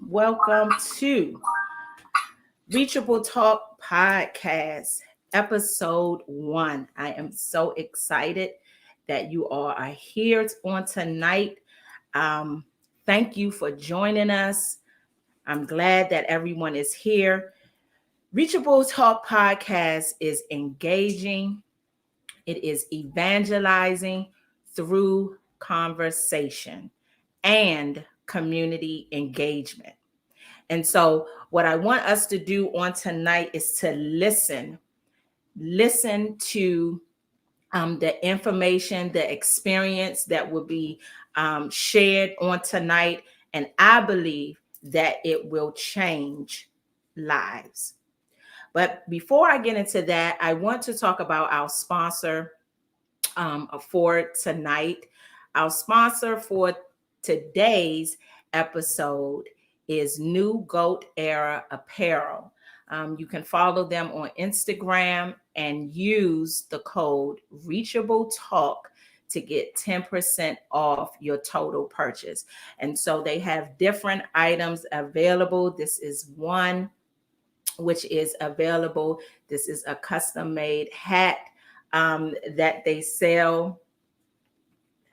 Welcome to Reachable Talk Podcast, episode 1. I am so excited that you all are here on tonight. Um, Thank you for joining us. I'm glad that everyone is here. Reachable Talk Podcast is engaging, it is evangelizing through conversation and community engagement. And so, what I want us to do on tonight is to listen to the information, the experience that will be shared on tonight. And I believe that it will change lives. But before I get into that, I want to talk about our sponsor for tonight. Our sponsor for today's episode is New Goat Era Apparel. You can follow them on Instagram and use the code Reachable Talk to get 10% off your total purchase. And so they have different items available. This is one which is available. This is a custom made hat that they sell.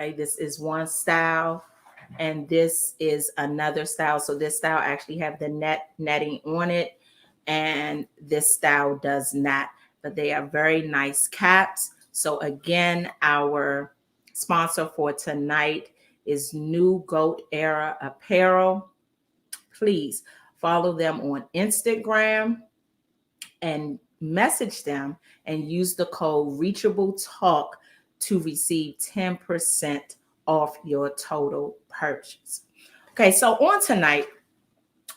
Okay, this is one style, and this is another style. So this style actually have the netting on it, and this style does not. But they are very nice caps. So again, our sponsor for tonight is New Goat Era Apparel. Please follow them on Instagram and message them and use the code Reachable Talk to receive 10% off your total purchase. Okay, so on tonight,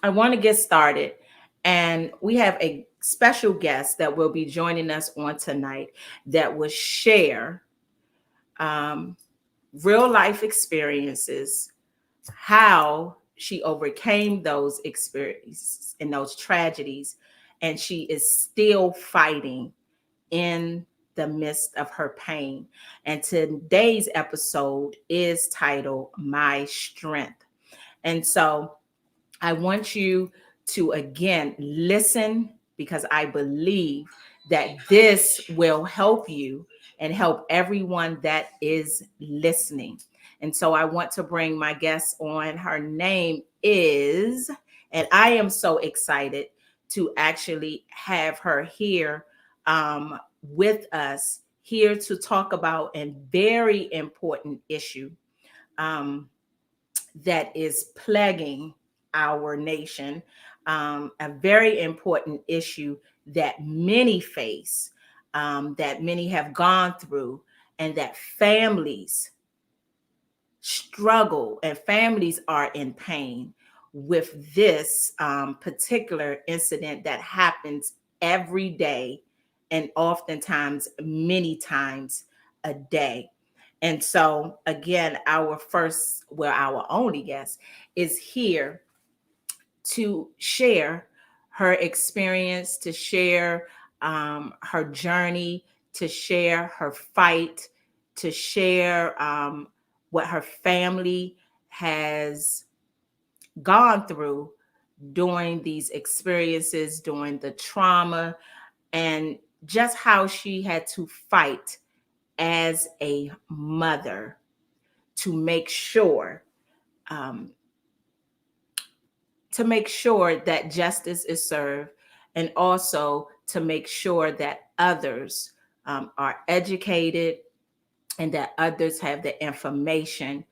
I want to get started, and we have a special guest that will be joining us on tonight that will share real life experiences, how she overcame those experiences and those tragedies, and she is still fighting in the midst of her pain. And today's episode is titled My Strength. And so I want you to again listen, because I believe that this will help you and help everyone that is listening. And so I want to bring my guest on. Her name is, and I am so excited to actually have her here with us here to talk about a very important issue that is plaguing our nation, a very important issue that many face, that many have gone through, and that families struggle and families are in pain with this particular incident that happens every day, and oftentimes many times a day. And so again, our only guest is here to share her experience, to share her journey, to share her fight, to share what her family has gone through during these experiences, during the trauma, and just how she had to fight as a mother to make sure um, that justice is served, and also to make sure that others are educated and that others have the information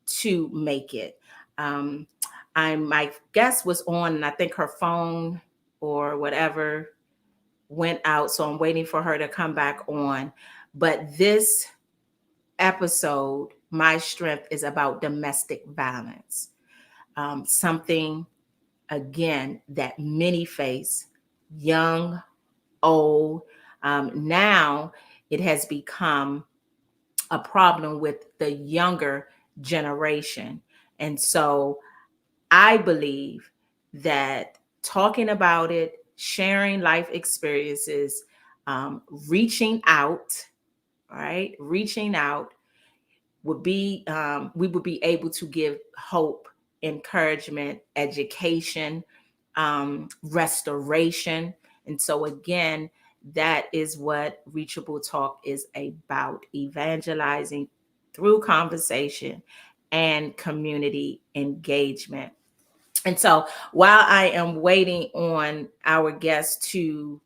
to make it. Um, my guest was on, and I think her phone or whatever went out, so I'm waiting for her to come back on. But this episode, My Strength, is about domestic violence, something again that many face, young, old. Now it has become a problem with the younger generation. And so I believe that talking about it, sharing life experiences, reaching out, right? Reaching out we would be able to give hope, encouragement, education, restoration. And so again, that is what Reachable Talk is about: evangelizing through conversation and community engagement. And so while I am waiting on our guest to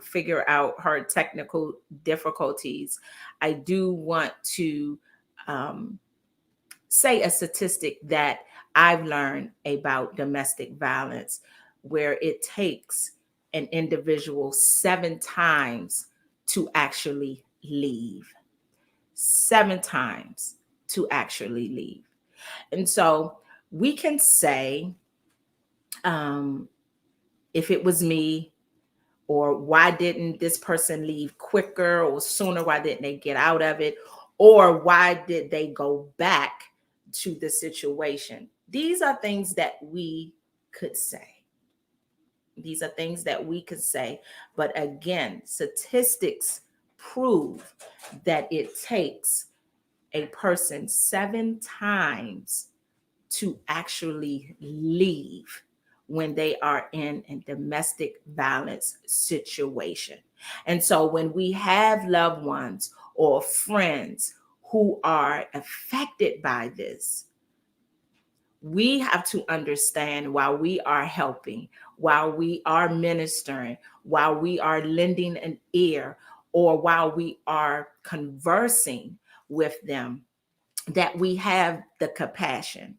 figure out her technical difficulties, I do want to um, say a statistic that I've learned about domestic violence, where it takes an individual 7 times to actually leave. 7 times to actually leave. And so we can say, um, if it was me, or why didn't this person leave quicker or sooner? Why didn't they get out of it? Or why did they go back to the situation? These are things that we could say. These are things that we could say. But again, statistics prove that it takes a person 7 times to actually leave when they are in a domestic violence situation. And so when we have loved ones or friends who are affected by this, we have to understand, while we are helping, while we are ministering, while we are lending an ear, or while we are conversing with them, that we have the compassion,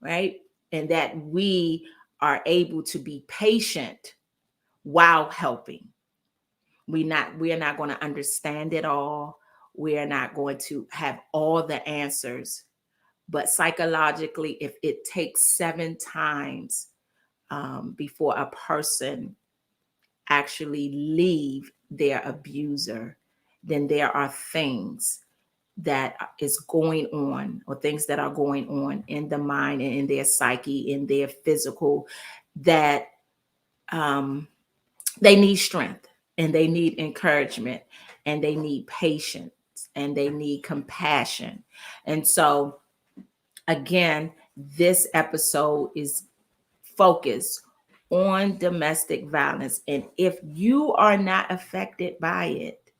right? And that we are able to be patient while helping. We are not going to understand it all. We are not going to have all the answers. But psychologically, if it takes 7 times before a person actually leave their abuser, then there are things that is going on, or things that are going on in the mind and in their psyche, in their physical, that they need strength, and they need encouragement, and they need patience, and they need compassion. And so again, this episode is focused on domestic violence. And if you are not affected by it,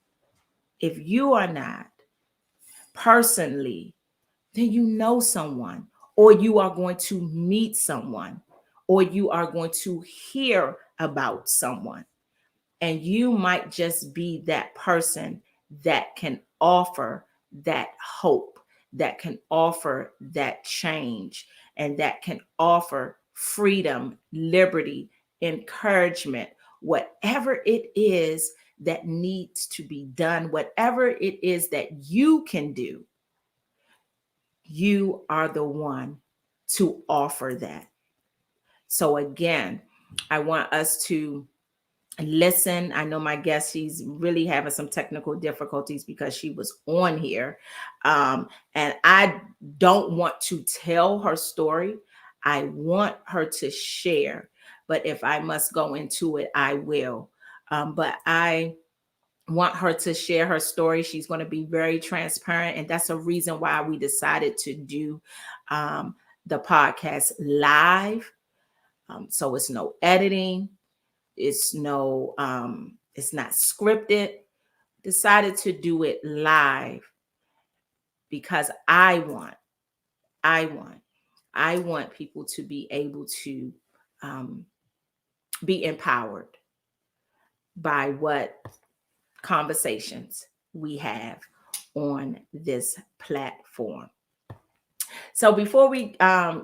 if you are not personally, then you know someone, or you are going to meet someone, or you are going to hear about someone. And you might just be that person that can offer that hope, that can offer that change, and that can offer freedom, liberty, encouragement, whatever it is that needs to be done, whatever it is that you can do. You are the one to offer that. So again, I want us to listen. I know my guest, she's really having some technical difficulties because she was on here. And I don't want to tell her story. I want her to share. But if I must go into it, I will. But I want her to share her story. She's going to be very transparent. And that's a reason why we decided to do the podcast live. So it's no editing. It's not scripted. Decided to do it live because I want people to be able to be empowered by what conversations we have on this platform. So before we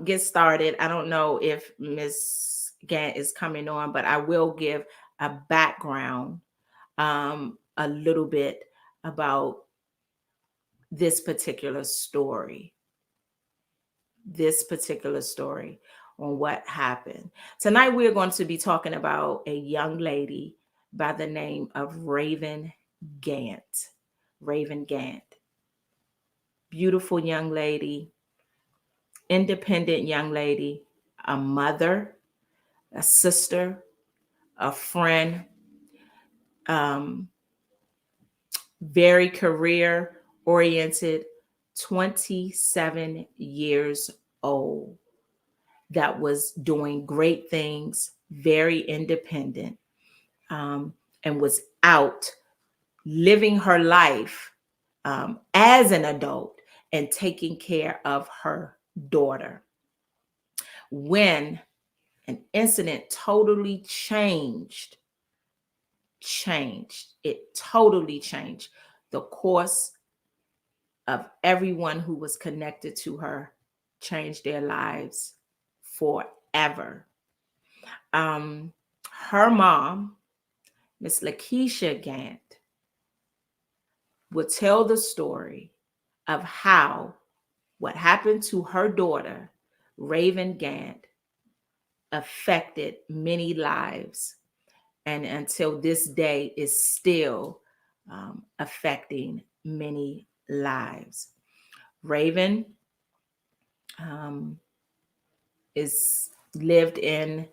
get started, I don't know if Miss Gant is coming on, but I will give a background, a little bit about this particular story. On what happened. Tonight, we're going to be talking about a young lady by the name of Raven Gant. Raven Gant. Beautiful young lady, independent young lady, a mother, a sister, a friend, very career oriented, 27 years old, that was doing great things, very independent, and was out living her life as an adult and taking care of her daughter, when an incident totally changed. It totally changed the course of everyone who was connected to her, changed their lives forever. Um, Her mom, Miss Lakecia Gant, would tell the story of how what happened to her daughter, Raven Gant, affected many lives, and until this day is still affecting many lives. Raven is lived in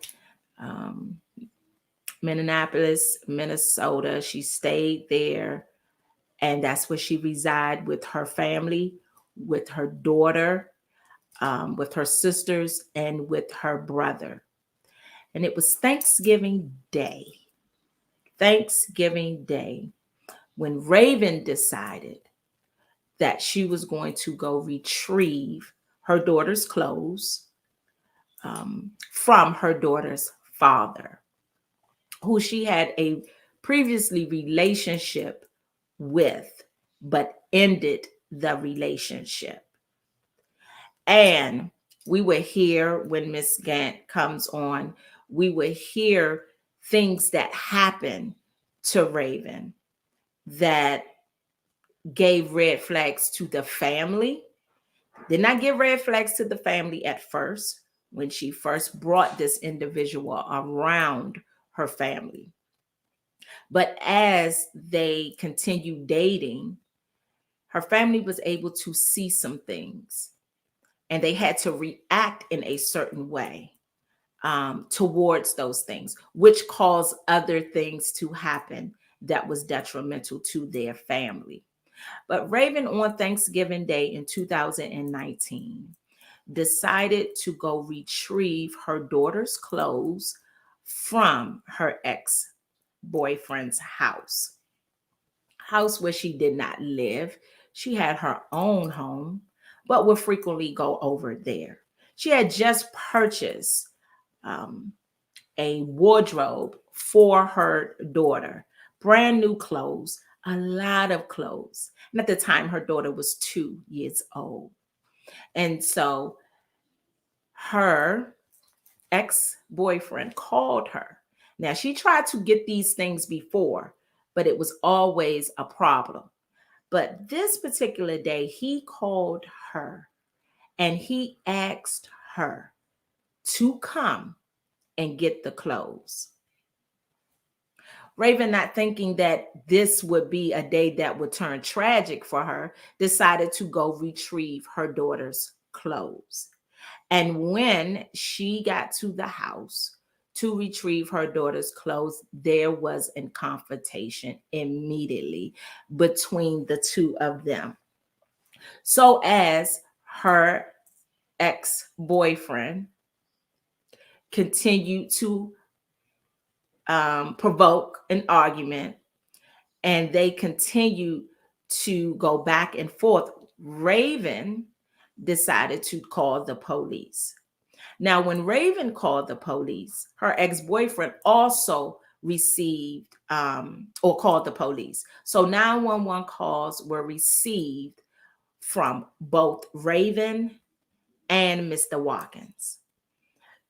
um, Minneapolis, Minnesota. She stayed there, and that's where she resided with her family, with her daughter, with her sisters, and with her brother. And it was Thanksgiving Day, when Raven decided that she was going to go retrieve her daughter's clothes from her daughter's father, who she had a previously relationship with, but ended the relationship. And we would hear, when Miss Gant comes on, we would hear things that happened to Raven that gave red flags to the family. Did not give red flags to the family at first, when she first brought this individual around her family. But as they continued dating, her family was able to see some things, and they had to react in a certain way towards those things, which caused other things to happen that was detrimental to their family. But Raven, on Thanksgiving Day in 2019, decided to go retrieve her daughter's clothes from her ex-boyfriend's house where she did not live. She had her own home, but would frequently go over there. She had just purchased a wardrobe for her daughter, brand new clothes, a lot of clothes. And at the time, her daughter was 2 years old. And so her ex-boyfriend called her. Now, she tried to get these things before, but it was always a problem. But this particular day, he called her and he asked her to come and get the clothes. Raven, not thinking that this would be a day that would turn tragic for her, decided to go retrieve her daughter's clothes. And when she got to the house to retrieve her daughter's clothes, there was a confrontation immediately between the two of them. So as her ex-boyfriend continued to provoke an argument, and they continued to go back and forth, Raven decided to call the police. Now, when Raven called the police, her ex-boyfriend also received or called the police. So 911 calls were received from both Raven and Mr. Watkins.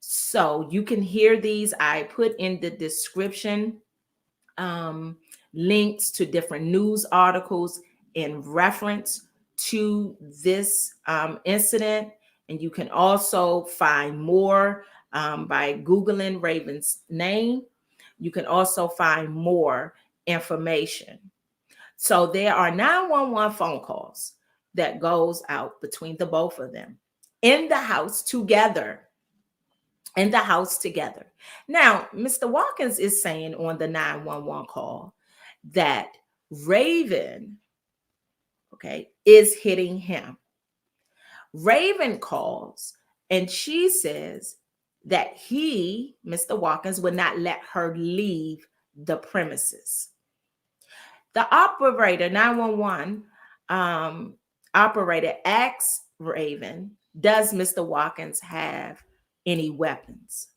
So you can hear these. I put in the description links to different news articles in reference to this incident. And you can also find more by Googling Raven's name. You can also find more information. So there are 911 phone calls that goes out between the both of them in the house together. Now, Mr. Watkins is saying on the 911 call that Raven, okay, is hitting him. Raven calls and she says that he, Mr. Watkins, would not let her leave the premises. The operator, 911 operator, asks Raven, does Mr. Watkins have any weapons?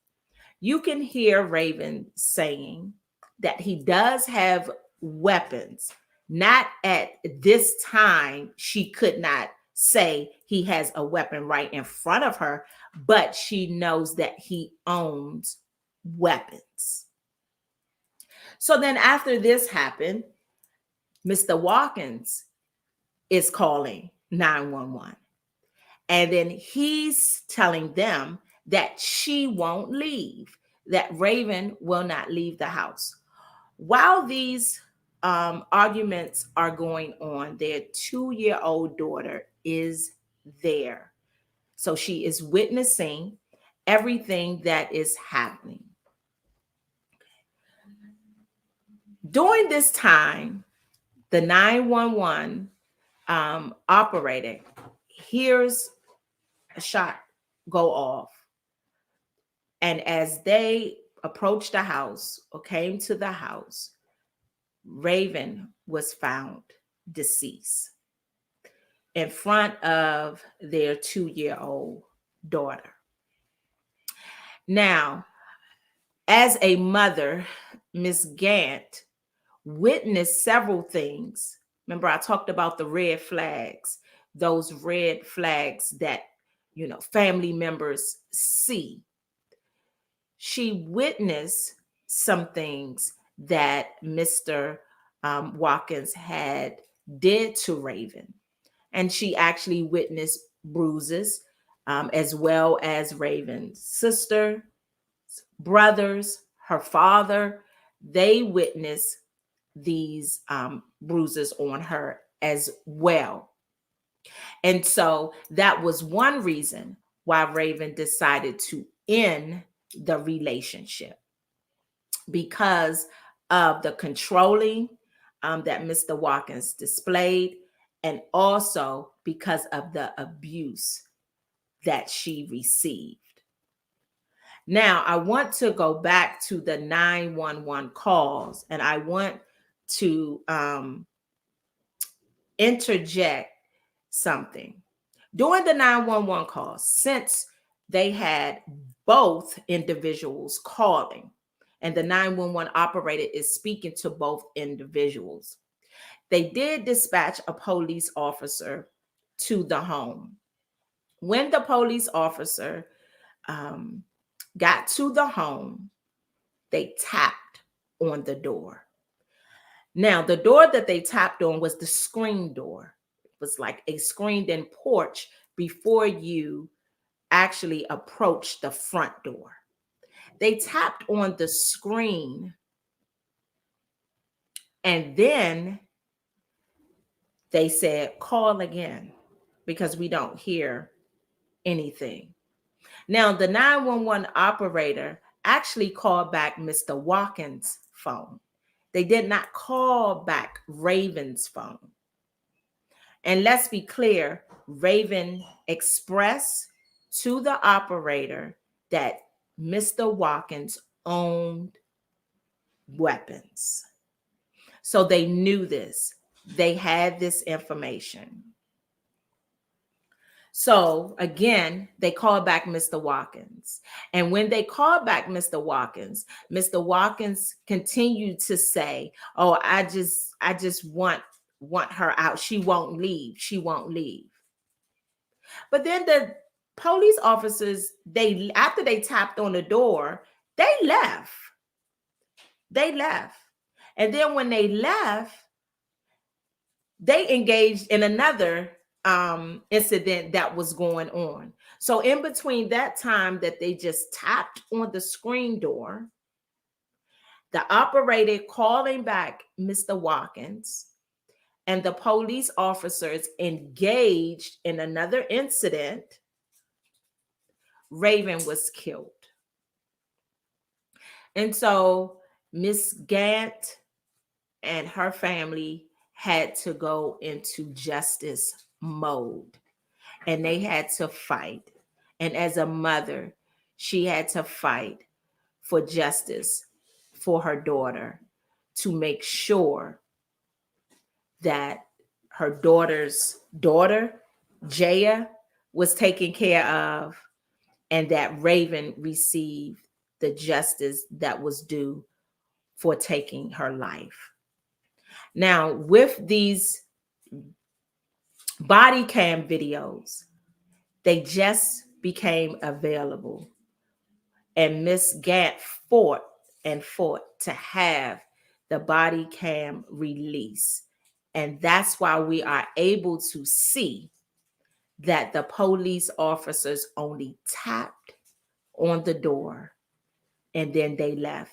You can hear Raven saying that he does have weapons. Not at this time, she could not say he has a weapon right in front of her, but she knows that he owns weapons. So then after this happened, Mr. Watkins is calling 911. And then he's telling them that she won't leave, that Raven will not leave the house. While these arguments are going on, their 2-year-old daughter is there. So she is witnessing everything that is happening. During this time, the 911 operator hears a shot go off. And as they approached the house or came to the house, Raven was found deceased in front of their 2-year-old daughter. Now, as a mother, Miss Gant witnessed several things. Remember, I talked about the red flags, those red flags that, family members see. She witnessed some things that Mr. Watkins had did to Raven. And she actually witnessed bruises, as well as Raven's sister, brothers, her father. They witnessed these bruises on her as well. And so that was one reason why Raven decided to end the relationship, because of the controlling that Mr. Watkins displayed, and also because of the abuse that she received. Now, I want to go back to the 911 calls, and I want to interject something. During the 911 calls, since they had both individuals calling, and the 911 operator is speaking to both individuals, they did dispatch a police officer to the home. When the police officer got to the home, they tapped on the door. Now, the door that they tapped on was the screen door. It was like a screened-in porch before you actually approach the front door. They tapped on the screen, and then they said, call again, because we don't hear anything. Now, the 911 operator actually called back Mr. Watkins' phone. They did not call back Raven's phone. And let's be clear, Raven expressed to the operator that Mr. Watkins owned weapons. So they knew this. They had this information. So again, they called back Mr. Watkins. And when they called back Mr. Watkins continued to say, oh, I just want her out. She won't leave. She won't leave. But then the police officers, after they tapped on the door, they left. And then when they left, they engaged in another incident that was going on. So in between that time that they just tapped on the screen door, the operator calling back Mr. Watkins, and the police officers engaged in another incident, Raven was killed. And so Miss Gant and her family had to go into justice mode. and they had to fight. And as a mother, she had to fight for justice for her daughter, to make sure that her daughter's daughter, Jaya, was taken care of, and that Raven received the justice that was due for taking her life. Now, with these body cam videos, they just became available, and Miss Gant fought and fought to have the body cam release. And that's why we are able to see that the police officers only tapped on the door and then they left.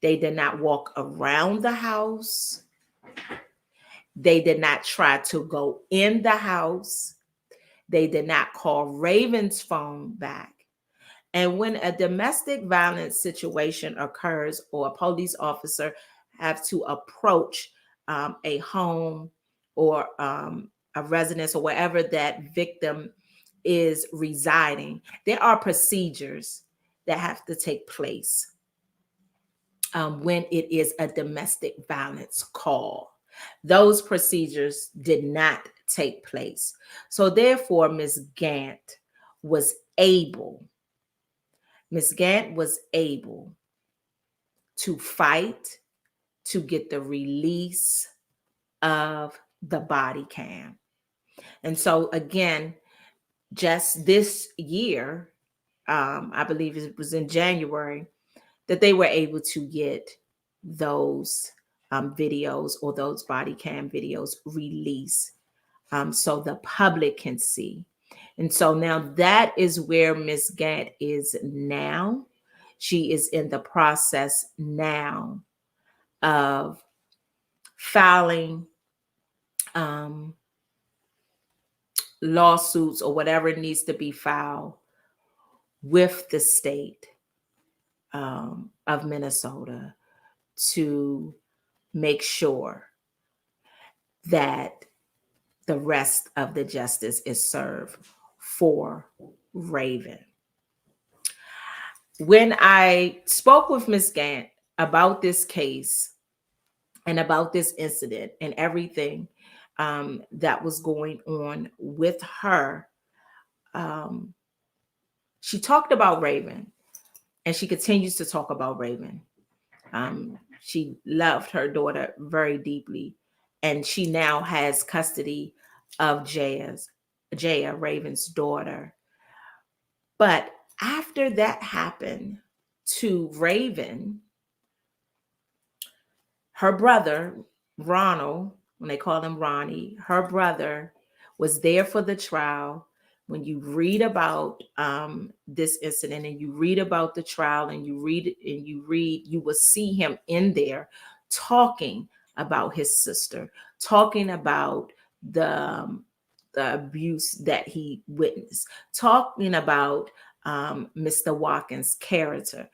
They did not walk around the house. They did not try to go in the house. They did not call Raven's phone back. And when a domestic violence situation occurs, or a police officer have to approach a home or a residence or wherever that victim is residing, there are procedures that have to take place when it is a domestic violence call. Those procedures did not take place. So therefore, Ms. Gant was able to fight to get the release of the body cam. And so again, just this year, I believe it was in January, that they were able to get those videos, or those body cam videos, released so the public can see. And so now that is where Miss Gant is now. She is in the process now of filing lawsuits or whatever needs to be filed with the state of Minnesota to make sure that the rest of the justice is served for Raven. When I spoke with Ms. Gant about this case and about this incident and everything that was going on with her, she talked about Raven, and she continues to talk about Raven. She loved her daughter very deeply, and she now has custody of Jaya, Raven's daughter. But after that happened to Raven, her brother, Ronald, when they call him Ronnie, her brother was there for the trial. When you read about this incident, and you read about the trial, and you read, you will see him in there talking about his sister, talking about the abuse that he witnessed, talking about Mr. Watkins' character,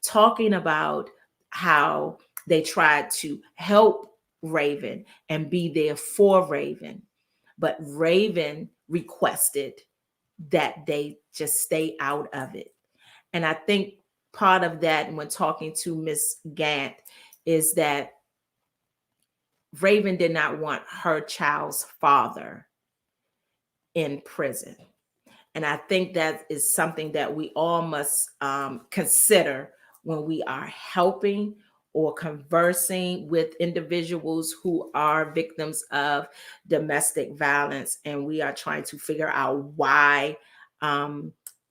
talking about how they tried to help Raven and be there for Raven, but Raven requested that they just stay out of it. And I think part of that, when talking to Miss Gant, is that Raven did not want her child's father in prison. And I think that is something that we all must consider when we are helping or conversing with individuals who are victims of domestic violence, and we are trying to figure out why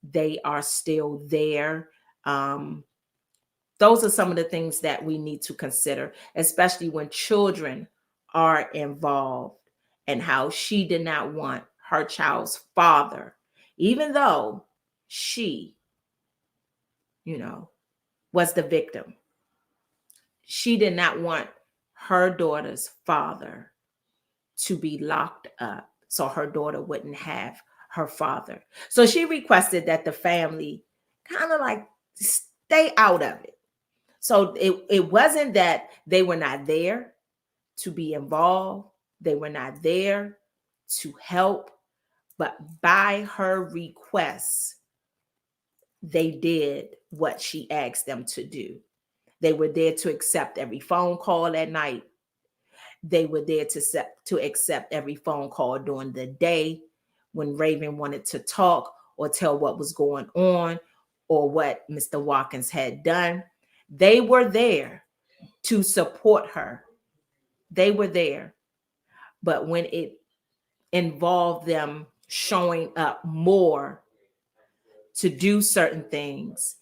they are still there. Those are some of the things that we need to consider, especially when children are involved, and how she did not want her child's father, even though she, was the victim. She did not want her daughter's father to be locked up so her daughter wouldn't have her father. So she requested that the family kind of like stay out of it. So it wasn't that they were not there to be involved. They were not there to help, but by her request, they did what she asked them to do. They were there to accept every phone call at night. They were there to accept every phone call during the day when Raven wanted to talk or tell what was going on or what Mr. Watkins had done. They were there to support her. They were there. But when it involved them showing up more to do certain things,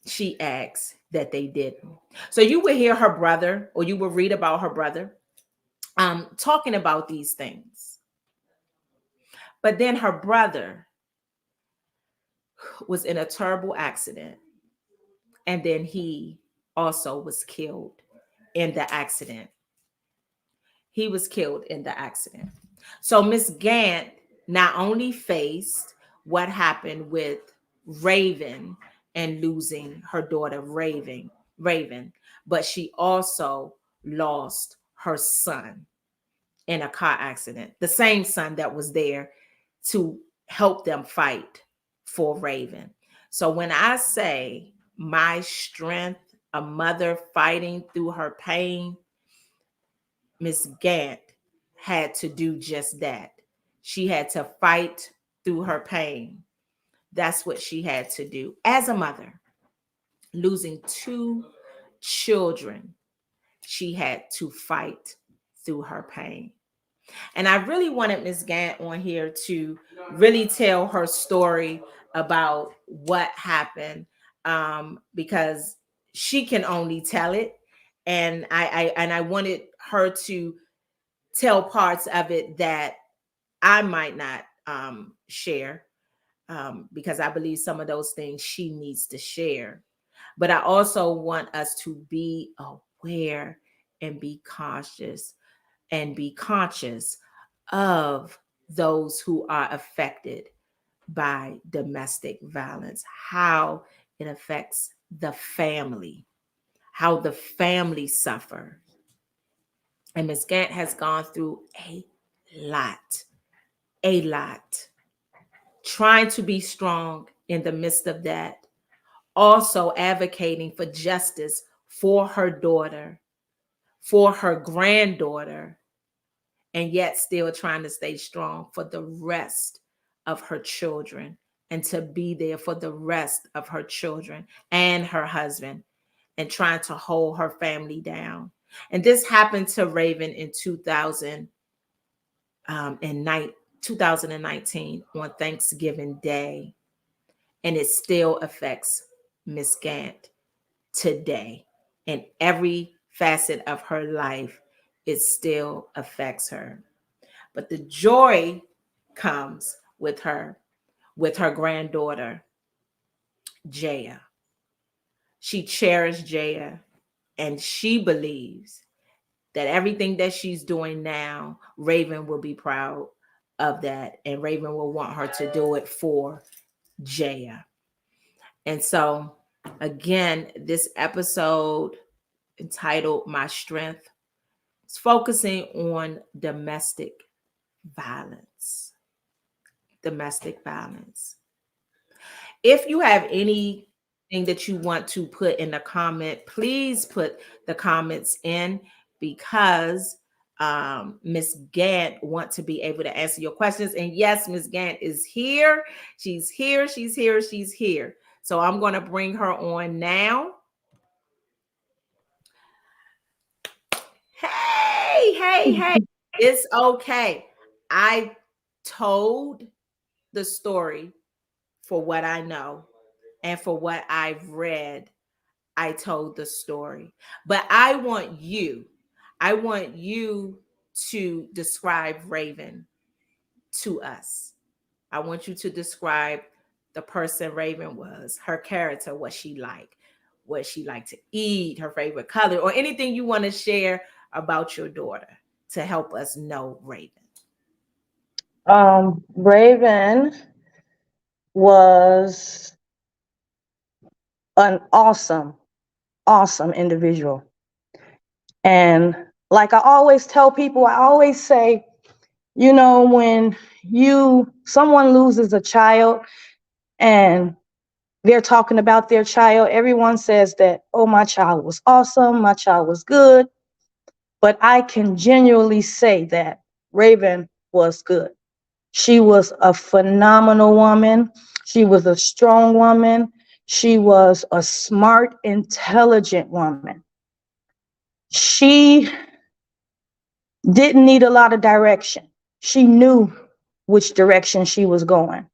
she asked that they didn't. So you would hear her brother, or you would read about her brother talking about these things. But then her brother was in a terrible accident. And then he also was killed in the accident. He was killed in the accident. So Miss Gant not only faced what happened with Raven and losing her daughter Raven, but she also lost her son in a car accident. The same son that was there to help them fight for Raven. So when I say my strength, a mother fighting through her pain, Miss Gant had to do just that. She had to fight through her pain. That's what she had to do as a mother. Losing two children, she had to fight through her pain. And I really wanted Miss Gant on here to really tell her story about what happened, because she can only tell it. And I wanted her to tell parts of it that I might not share, because I believe some of those things she needs to share. But I also want us to be aware and be cautious and be conscious of those who are affected by domestic violence, how it affects the family, how the family suffer. And Ms. Gant has gone through lot, a lot, trying to be strong in the midst of that, also advocating for justice for her daughter, for her granddaughter, and yet still trying to stay strong for the rest of her children and to be there for the rest of her children and her husband and trying to hold her family down. And this happened to Raven in 2019 on Thanksgiving Day. And it still affects Miss Gant today. In every facet of her life, it still affects her. But the joy comes with her granddaughter, Jaya. She cherished Jaya, and she believes that everything that she's doing now, Raven will be proud of that, and Raven will want her to do it for Jaya. And so, again, this episode entitled My Strength is focusing on domestic violence. Domestic violence. If you have anything that you want to put in the comment, please put the comments in, because Miss Gant want to be able to answer your questions. And yes, Miss Gant is here. She's here. She's here. She's here. So I'm going to bring her on now. Hey. It's okay. I told the story for what I know and for what I've read. I told the story. But I want you to describe Raven to us. I want you to describe the person Raven was, her character, what she liked to eat, her favorite color, or anything you want to share about your daughter to help us know Raven. Raven was an awesome individual. And like I always tell people, I always say, You know, when someone loses a child and they're talking about their child, everyone says that, oh, my child was awesome, my child was good. But I can genuinely say that Raven was good. She was a phenomenal woman. She was a strong woman. She was a smart, intelligent woman. She didn't need a lot of direction. She knew which direction she was going.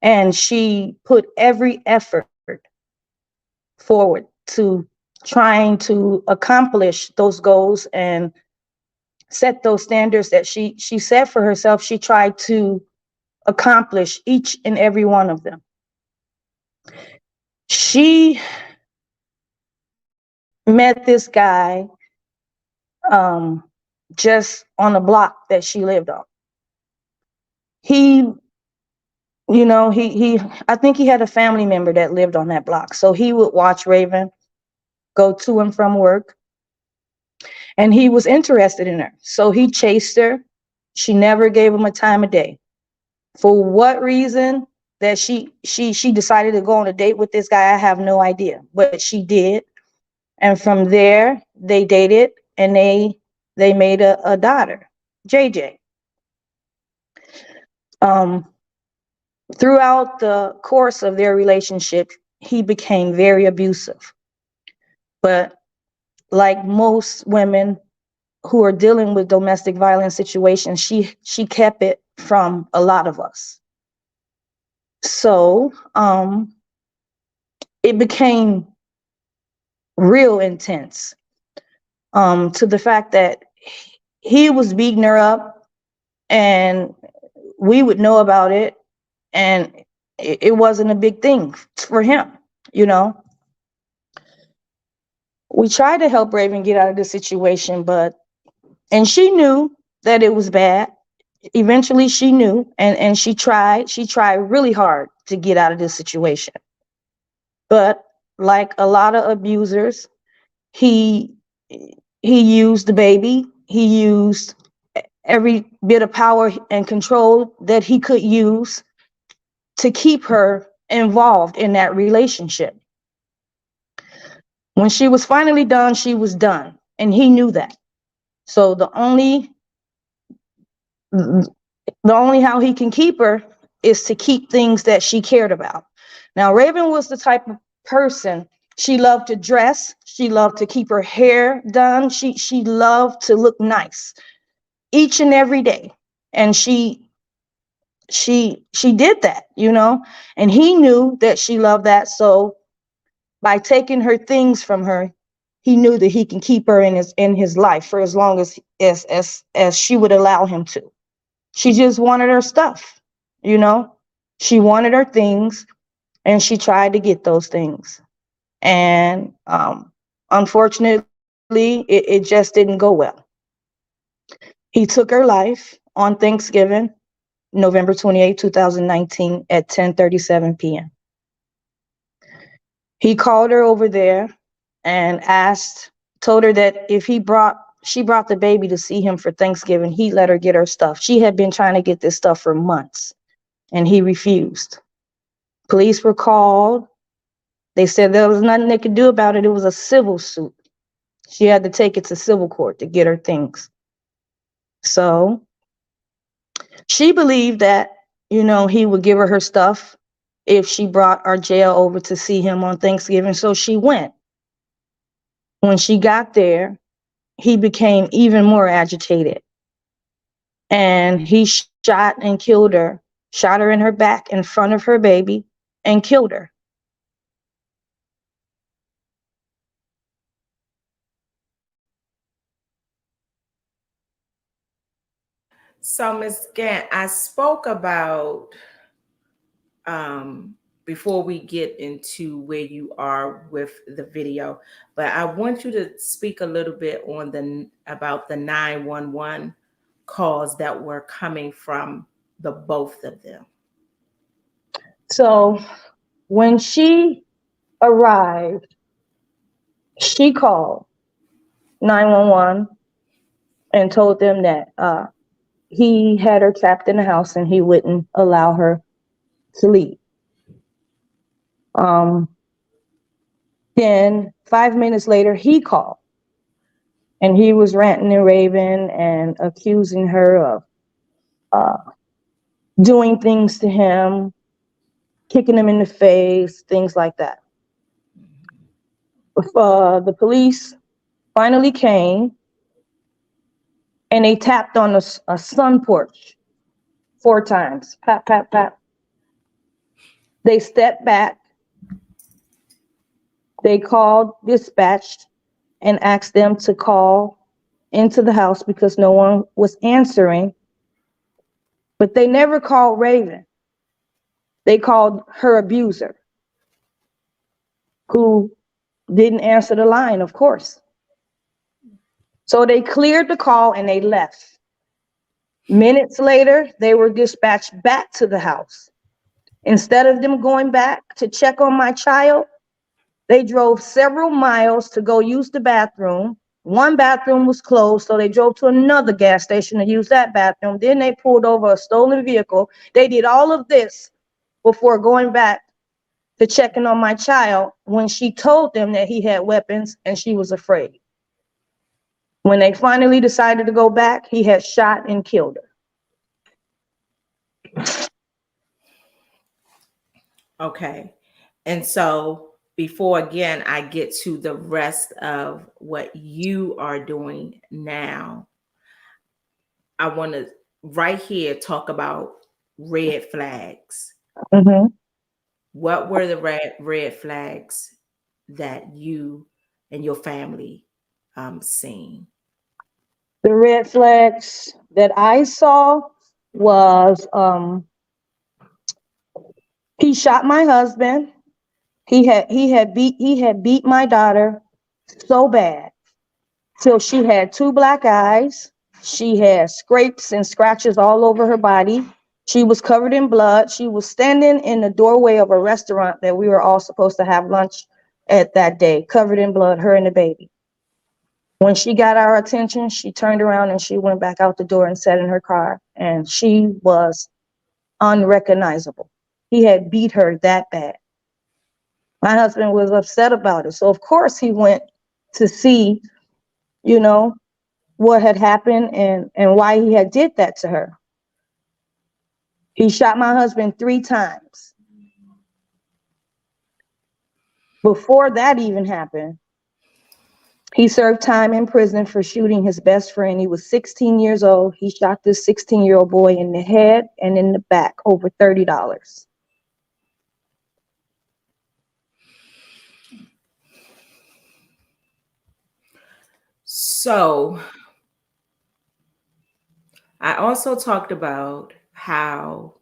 And she put every effort forward to trying to accomplish those goals and set those standards that she set for herself. She tried to accomplish each and every one of them. She met this guy just on the block that she lived on. He, he I think he had a family member that lived on that block. So he would watch Raven go to and from work, and he was interested in her. So he chased her. She never gave him a time of day. For what reason that she decided to go on a date with this guy, I have no idea, but she did. And from there, they dated, and they made a daughter, JJ. Throughout the course of their relationship, he became very abusive. But like most women who are dealing with domestic violence situations, she kept it from a lot of us. So it became real intense, to the fact that he was beating her up, and we would know about it, and it wasn't a big thing for him, you know. We tried to help Raven get out of the situation, and she knew that it was bad. Eventually she knew, and she tried really hard to get out of this situation. But like a lot of abusers, he used the baby. He used every bit of power and control that he could use to keep her involved in that relationship. When she was finally done, she was done, and he knew that. So the only how he can keep her is to keep things that she cared about. Now, Raven was the type of person, she loved to dress, she loved to keep her hair done, she loved to look nice each and every day. And she did that, you know, and he knew that she loved that. So by taking her things from her, he knew that he can keep her in his life for as long as she would allow him to. She just wanted her stuff, you know. She wanted her things, and she tried to get those things. And unfortunately, it just didn't go well. He took her life on Thanksgiving, November 28, 2019 at 10:37 p.m. He called her over there and told her that if she brought the baby to see him for Thanksgiving, he let her get her stuff. She had been trying to get this stuff for months, and he refused. Police were called. They said there was nothing they could do about it. It was a civil suit. She had to take it to civil court to get her things. So she believed that, you know, he would give her stuff if she brought our jail over to see him on Thanksgiving. So she went. When she got there, he became even more agitated. And he shot and killed her, shot her in her back in front of her baby, and killed her. So, Ms. Gant, I spoke about before we get into where you are with the video, but I want you to speak a little bit on about the 911 calls that were coming from the both of them. So when she arrived, she called 911 and told them that he had her trapped in the house and he wouldn't allow her to leave. Um, then 5 minutes later, he called and he was ranting and raving and accusing her of uh, doing things to him, kicking him in the face, things like that. The police finally came and they tapped on a sun porch 4 times. Pat, pat, pat. They stepped back. They called dispatch and asked them to call into the house because no one was answering. But they never called Raven. They called her abuser, who didn't answer the line, of course. So they cleared the call and they left. Minutes later, they were dispatched back to the house. Instead of them going back to check on my child, they drove several miles to go use the bathroom. One bathroom was closed, so they drove to another gas station to use that bathroom. Then they pulled over a stolen vehicle. They did all of this before going back to checking on my child when she told them that he had weapons and she was afraid. When they finally decided to go back, he had shot and killed her. Okay. And so before again I get to the rest of what you are doing now, I want to right here talk about red flags. Mm-hmm. What were the red flags that you and your family seen? The red flags that I saw was he shot my husband. He had beat my daughter so bad till she had 2 black eyes. She had scrapes and scratches all over her body. She was covered in blood. She was standing in the doorway of a restaurant that we were all supposed to have lunch at that day, covered in blood, her and the baby. When she got our attention, she turned around and she went back out the door and sat in her car, and she was unrecognizable. He had beat her that bad. My husband was upset about it. So of course he went to see, you know, what had happened and why he had did that to her. He shot my husband 3 times. Before that even happened, he served time in prison for shooting his best friend. He was 16 years old. He shot this 16-year-old boy in the head and in the back over $30. So I also talked about how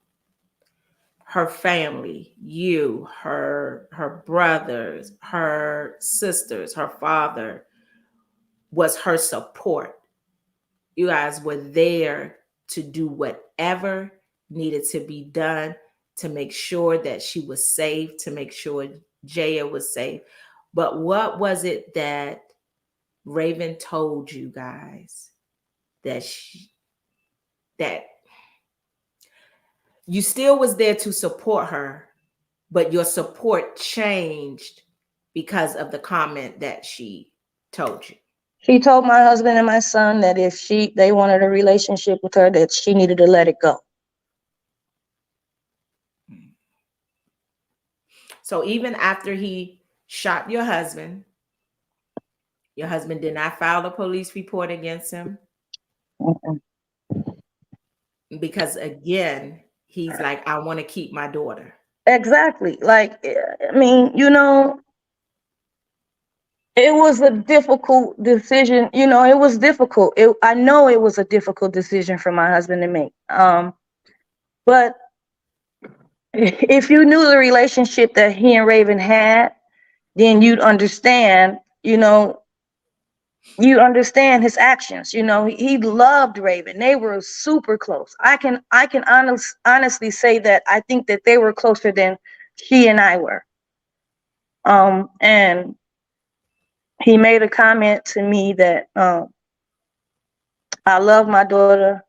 her family, you, her brothers, her sisters, her father was her support. You guys were there to do whatever needed to be done to make sure that she was safe, to make sure Jaya was safe. But what was it that Raven told you guys that that you still was there to support her, but your support changed because of the comment that she told you? She told my husband and my son that if they wanted a relationship with her, that she needed to let it go. So even after he shot your husband did not file a police report against him? Mm-mm. Because again, he's like, I want to keep my daughter. Exactly. Like, I mean, it was a difficult decision. It was difficult. I know it was a difficult decision for my husband to make. But if you knew the relationship that he and Raven had, then you'd understand, you understand his actions. He loved Raven. They were super close. I can honestly say that I think that they were closer than she and I were. And he made a comment to me that I love my daughter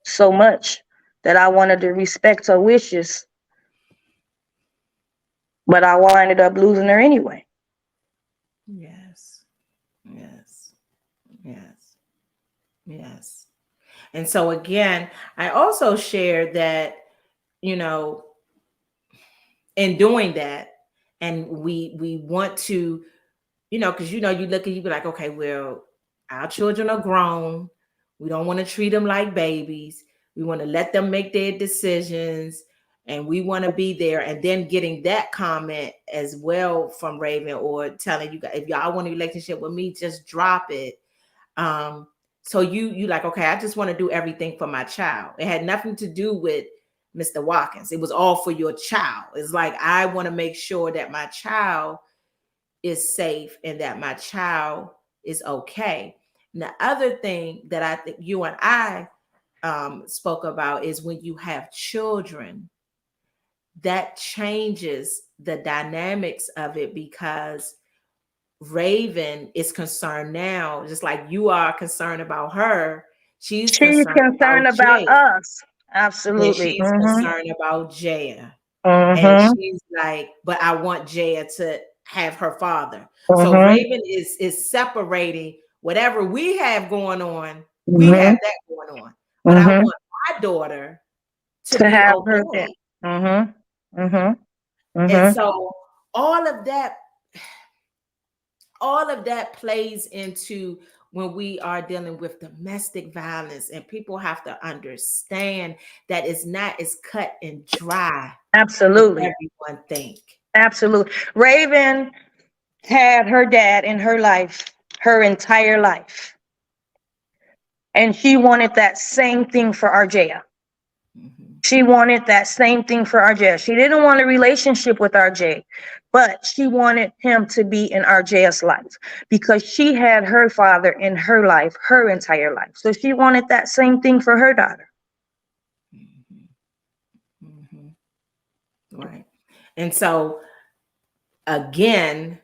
so much that I wanted to respect her wishes, but I ended up losing her anyway. Yes. Yes. Yes. Yes. And so again, I also shared that, you know, in doing that, and we want to, you know, because you look and you be like, okay, well, our children are grown. We don't want to treat them like babies. We want to let them make their decisions, and we want to be there. And then getting that comment as well from Raven, or telling you guys, if y'all want a relationship with me, just drop it. Um, so you like, okay, I just want to do everything for my child. It had nothing to do with Mr. Watkins. It was all for your child. It's like, I want to make sure that my child is safe and that my child is okay. And the other thing that I think you and I spoke about is when you have children, that changes the dynamics of it, because Raven is concerned now, just like you are concerned about her. She's She's concerned concerned about about Jay, us. and Absolutely. she's concerned about Jaya. And Mm-hmm. she's like, but I want Jaya to have her father. So Mm-hmm. Raven is separating whatever we have going on. We Mm-hmm. have that going on, but I Mm-hmm. want my daughter to To be have her there. okay. Mm-hmm. Mm-hmm. And Mm-hmm. so all of that all of that plays into when we are dealing with domestic violence, and people have to understand that it's not as cut and dry as Absolutely. everyone think. Absolutely. Raven had her dad in her life her entire life. And she wanted that same thing for RJ. Mm-hmm. She wanted that same thing for RJ. She didn't want a relationship with RJ, but she wanted him to be in RJ's life because she had her father in her life her entire life. So she wanted that same thing for her daughter. Mm-hmm. Mm-hmm. Right. And so again,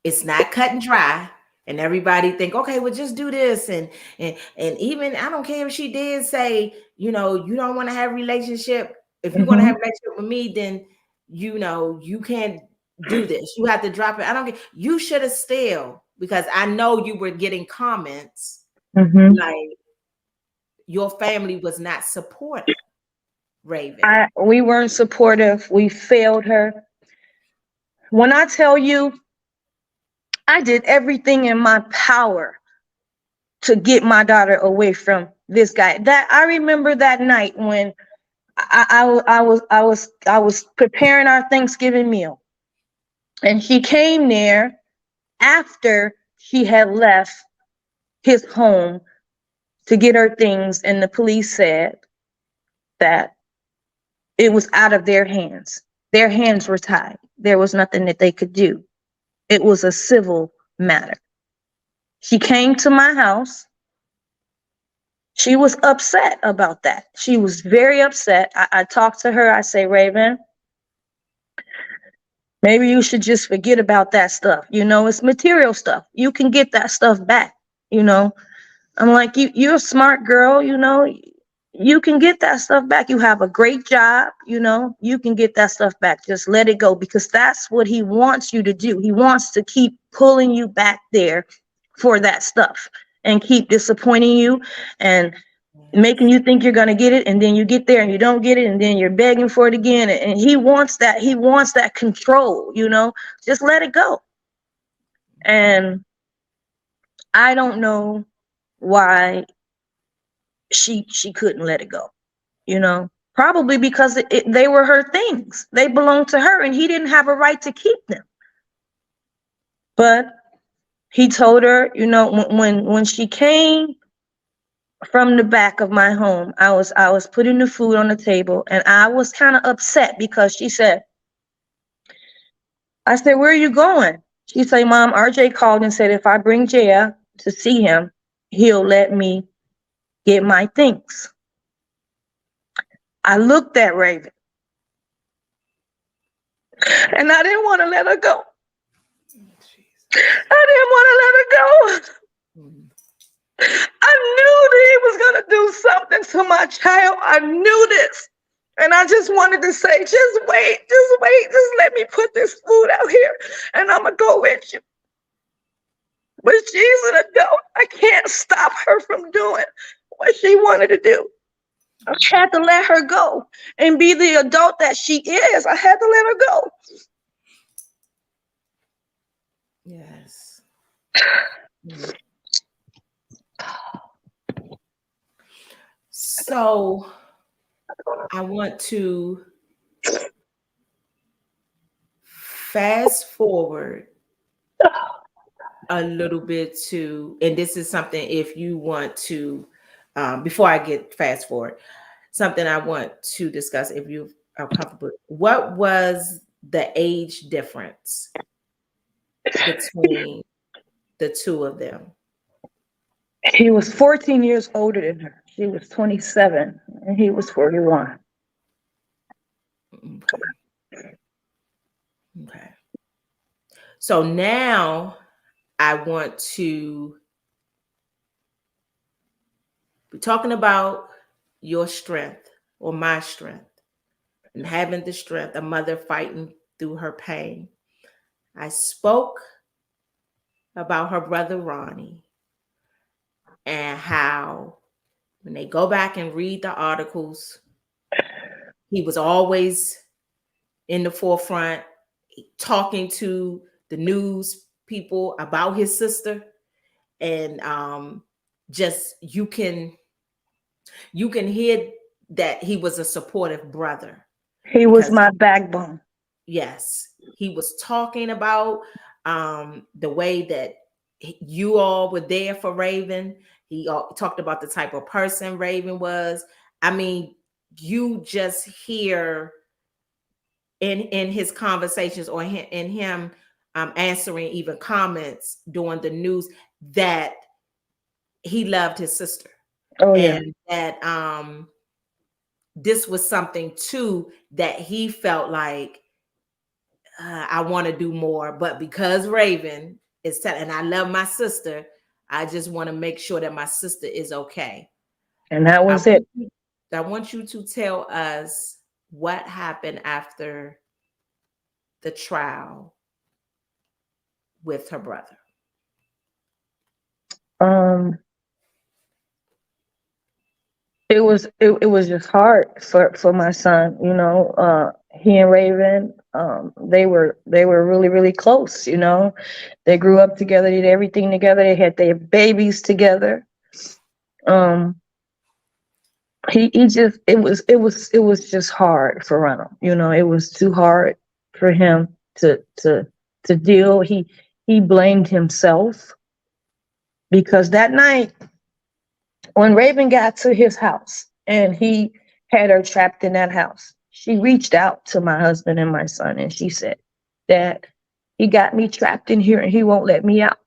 it's not cut and dry. And everybody think, okay, well, just do this. And even I don't care if she did say, you don't want to have a relationship. If you want to Mm-hmm. have a relationship with me, then you can't do this. You have to drop it. I don't get, you should have still, because I know you were getting comments Mm-hmm. like your family was not supportive, Raven. We weren't supportive. We failed her. When I tell you, I did everything in my power to get my daughter away from this guy. That I remember that night when I was preparing our Thanksgiving meal, and she came there after she had left his home to get her things, and the police said that it was out of their hands. Their hands were tied. There was nothing that they could do. It was a civil matter. She came to my house. She was upset about that. She was very upset. I talked to her. I say, Raven, maybe you should just forget about that stuff. It's material stuff. You can get that stuff back. You know, I'm like, you're a smart girl. You can get that stuff back. You have a great job. You can get that stuff back. Just let it go, because that's what he wants you to do. He wants to keep pulling you back there for that stuff and keep disappointing you and making you think you're going to get it, and then you get there and you don't get it, and then you're begging for it again, and he wants that control. Just let it go. And I don't know why she couldn't let it go. Probably because they were her things. They belonged to her, and he didn't have a right to keep them. But he told her, when she came from the back of my home, I was putting the food on the table, and I was kind of upset because I said, where are you going? She said, Mom, RJ called and said if I bring Jaya to see him, he'll let me get my things. I looked at Raven, and I didn't want to let her go. I didn't want to let her go. I knew that he was going to do something to my child. I knew this. And I just wanted to say, just wait, just let me put this food out here and I'm going to go with you. But she's an adult. I can't stop her from doing what she wanted to do. I had to let her go and be the adult that she is. I had to let her go. Yes. So I want to fast forward a little bit to, and this is something if you want to, before I get fast forward, something I want to discuss if you are comfortable. What was the age difference between the two of them? He was 14 years older than her. She was 27 and he was 41. Okay. Okay. So now I want to be talking about your strength or my strength and having the strength, a mother fighting through her pain. I spoke about her brother Ronnie and how when they go back and read the articles, he was always in the forefront talking to the news people about his sister. And just you can hear that he was a supportive brother. He was Because my backbone. yes, he was talking about the way that you all were there for Raven. He talked about the type of person Raven was. I mean, you just hear in his conversations or in him answering even comments during the news that he loved his sister. Oh, yeah. And that this was something too that he felt like I want to do more, but because Raven is telling, and I love my sister, I just want to make sure that my sister is okay. And that was it. I want you to tell us what happened after the trial with her brother. It was just hard for my son, you know. He and Raven, they were really, really close, you know. They grew up together, did everything together, they had their babies together. He just it was just hard for Ronald, you know. It was too hard for him to deal. He blamed himself because that night when Raven got to his house and he had her trapped in that house, she reached out to my husband and my son and she said, "Dad, he got me trapped in here and he won't let me out."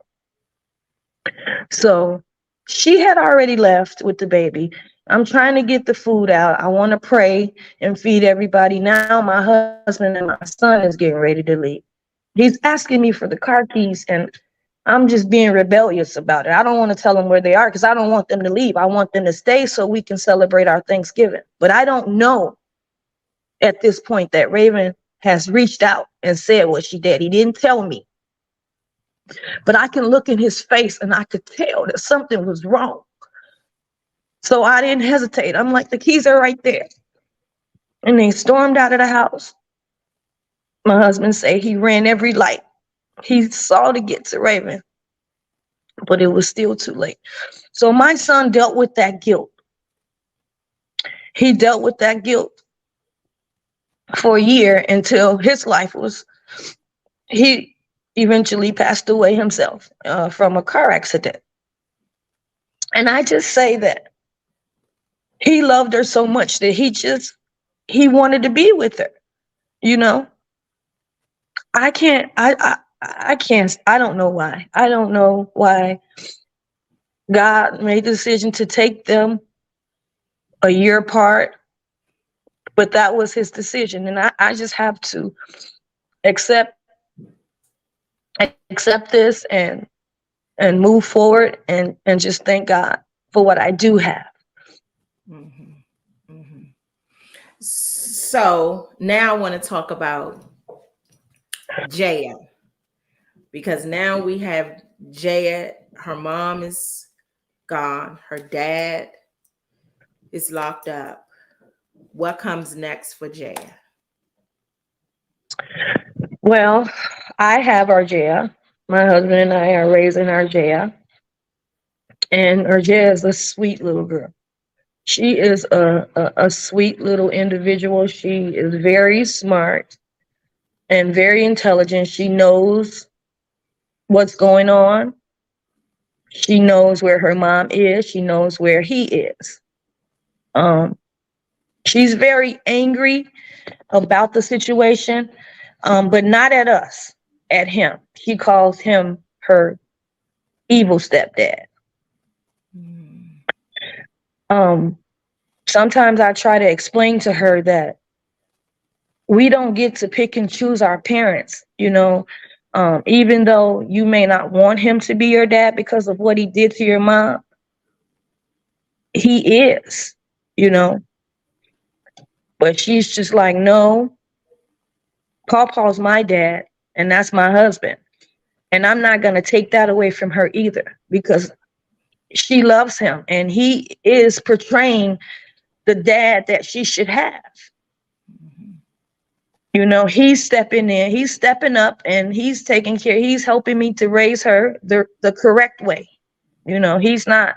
So she had already left with the baby. I'm trying to get the food out. I want to pray and feed everybody. Now my husband and my son is getting ready to leave. He's asking me for the car keys and I'm just being rebellious about it. I don't want to tell them where they are because I don't want them to leave. I want them to stay so we can celebrate our Thanksgiving. But I don't know at this point that Raven has reached out and said what she did. He didn't tell me. But I can look in his face and I could tell that something was wrong. So I didn't hesitate. I'm like, the keys are right there. And they stormed out of the house. My husband said he ran every light. He saw to get to Raven, but it was still too late. So my son dealt with that guilt. He dealt with that guilt for a year until his life was, he eventually passed away himself from a car accident. And I just say that he loved her so much that he wanted to be with her, you know. I can't, I don't know why. I don't know why God made the decision to take them a year apart, but that was his decision. And I just have to accept this and and move forward and just thank God for what I do have. Mhm. Mhm. So now I want to talk about Jaya, because now we have Jaya. Her mom is gone. Her dad is locked up. What comes next for Jaya? Well, I have Arjea. My husband and I are raising Arjea. And Arjea is a sweet little girl. She is a sweet little individual. She is very smart and very intelligent. She knows what's going on. She knows where her mom is. She knows where he is. Um, she's very angry about the situation, but not at us, at him. She calls him her evil stepdad. Mm. Um, Sometimes I try to explain to her that we don't get to pick and choose our parents, you know. Even though you may not want him to be your dad because of what he did to your mom, he is, you know. But she's just like, no, Paul's my dad, and that's my husband. And I'm not going to take that away from her either, because she loves him and he is portraying the dad that she should have. Mhm. You know, he's stepping in, he's stepping up, and he's taking care, he's helping me to raise her the correct way. You know, he's not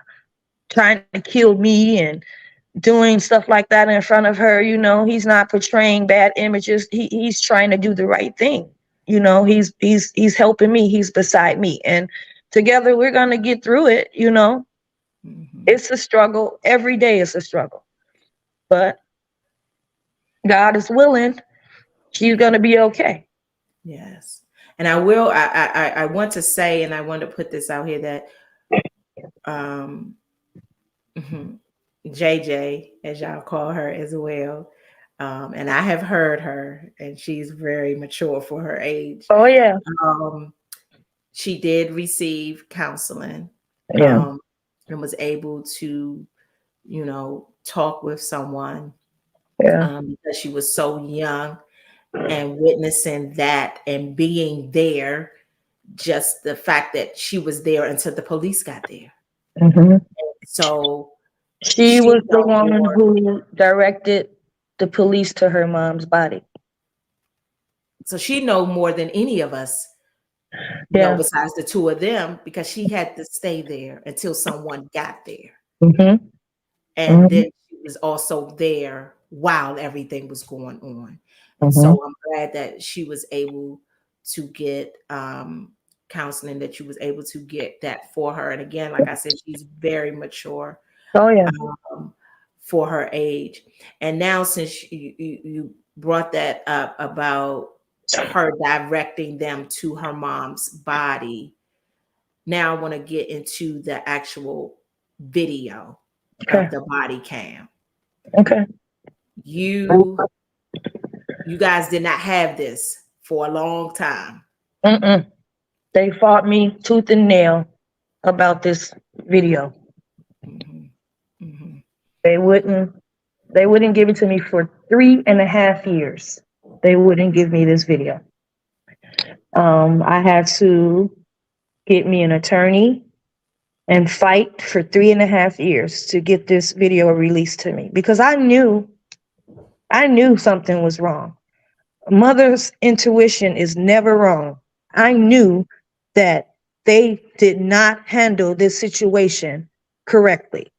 trying to kill me and doing stuff like that in front of her. You know, he's not portraying bad images. He's trying to do the right thing. You know, he's helping me, he's beside me. And together we're gonna get through it, you know. Mhm. It's a struggle. Every day is a struggle. But God is willing. She's gonna be okay. Yes. And I will, I want to say, and I want to put this out here that um mhm, JJ, as y'all call her as well. And I have heard her, and she's very mature for her age. Oh yeah. Um, she did receive counseling, Yeah. um, and was able to, talk with someone, Yeah. because she was so young, and witnessing that and being there, just the fact that she was there until the police got there. Hmm. So She she was the know one more. who directed the police to her mom's body. So she know more than any of us know, Yeah. besides the two of them, because she had to stay there until someone got there. Hmm. And Hmm. then she was also there while everything was going on. And Hmm. so I'm glad that she was able to get counseling, that you was able to get that for her. And again, like I said, she's very mature, Oh yeah. um, for her age. And now, since you brought that up about her directing them to her mom's body, now I want to get into the actual video of Okay. the body cam. Okay. You you guys did not have this for a long time. Mm-mm. They fought me tooth and nail about this video. Mhm. Mhm. They wouldn't. They wouldn't give it to me for 3.5 years. They wouldn't give me this video. I had to get me an attorney and fight for 3.5 years to get this video released to me, because I knew something was wrong. A mother's intuition is never wrong. I knew that they did not handle this situation correctly.